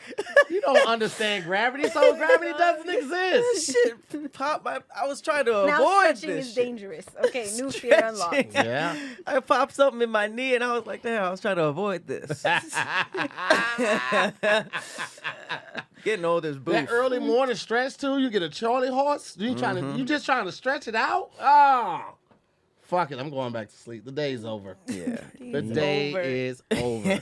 You don't understand gravity, so gravity doesn't exist. Shit, pop! I was trying to Now avoid stretching this. is shit. dangerous. Okay, new fear unlocked. Stretching. Yeah. I popped something in my knee, and I was like, "Damn, I was trying to avoid this." Getting old is boof. That early morning stretch too, you get a Charlie horse. You just trying to stretch it out? Oh, fuck it, I'm going back to sleep. The day's over. Yeah. The day over. is over.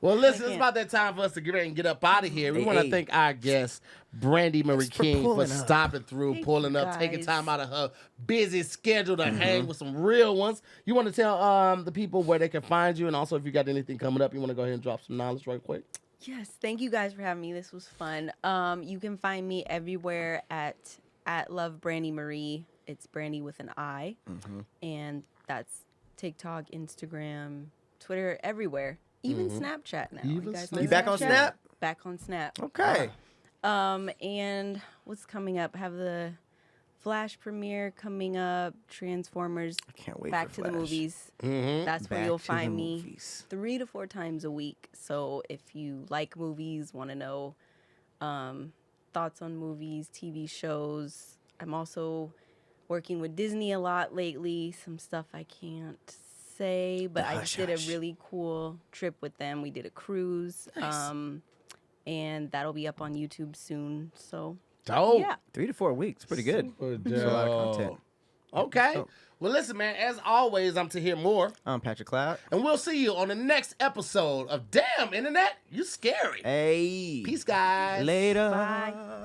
Well, listen, it's about that time for us to get ready and get up out of here. We Hey, want to hey. thank our guest, Brandi Marie for King, for pulling up. stopping through, Thank pulling you, up, taking guys. time out of her busy schedule to hang with some real ones. You want to tell the people where they can find you, and also if you got anything coming up, you want to go ahead and drop some knowledge right quick? Yes, thank you guys for having me. This was fun. You can find me everywhere at Love Brandi Marie. It's Brandi with an I, and that's TikTok, Instagram, Twitter, everywhere, even Snapchat now. Even guys Snapchat. like You back on Snapchat? Snap? Back on Snap. Okay. And what's coming up? Have the Flash premiere coming up. Transformers. I can't wait Back for to the Flash. movies. Mm-hmm. That's where Back you'll to the find me movies. 3 to 4 times a week. So if you like movies, want to know thoughts on movies, TV shows, I'm also working with Disney a lot lately. Some stuff I can't say, but I Hush, did a hush. really cool trip with them. We did a cruise, and that'll be up on YouTube soon. So Dope. yeah. 3 to 4 weeks. Pretty good. Super That's a lot of content. Okay. Dope. Well, listen, man, as always, I'm Tahir Moore, I'm Patrick Cloud. and we'll see you on the next episode of Damn Internet, You Scary. Hey. Peace, guys. Later. Bye.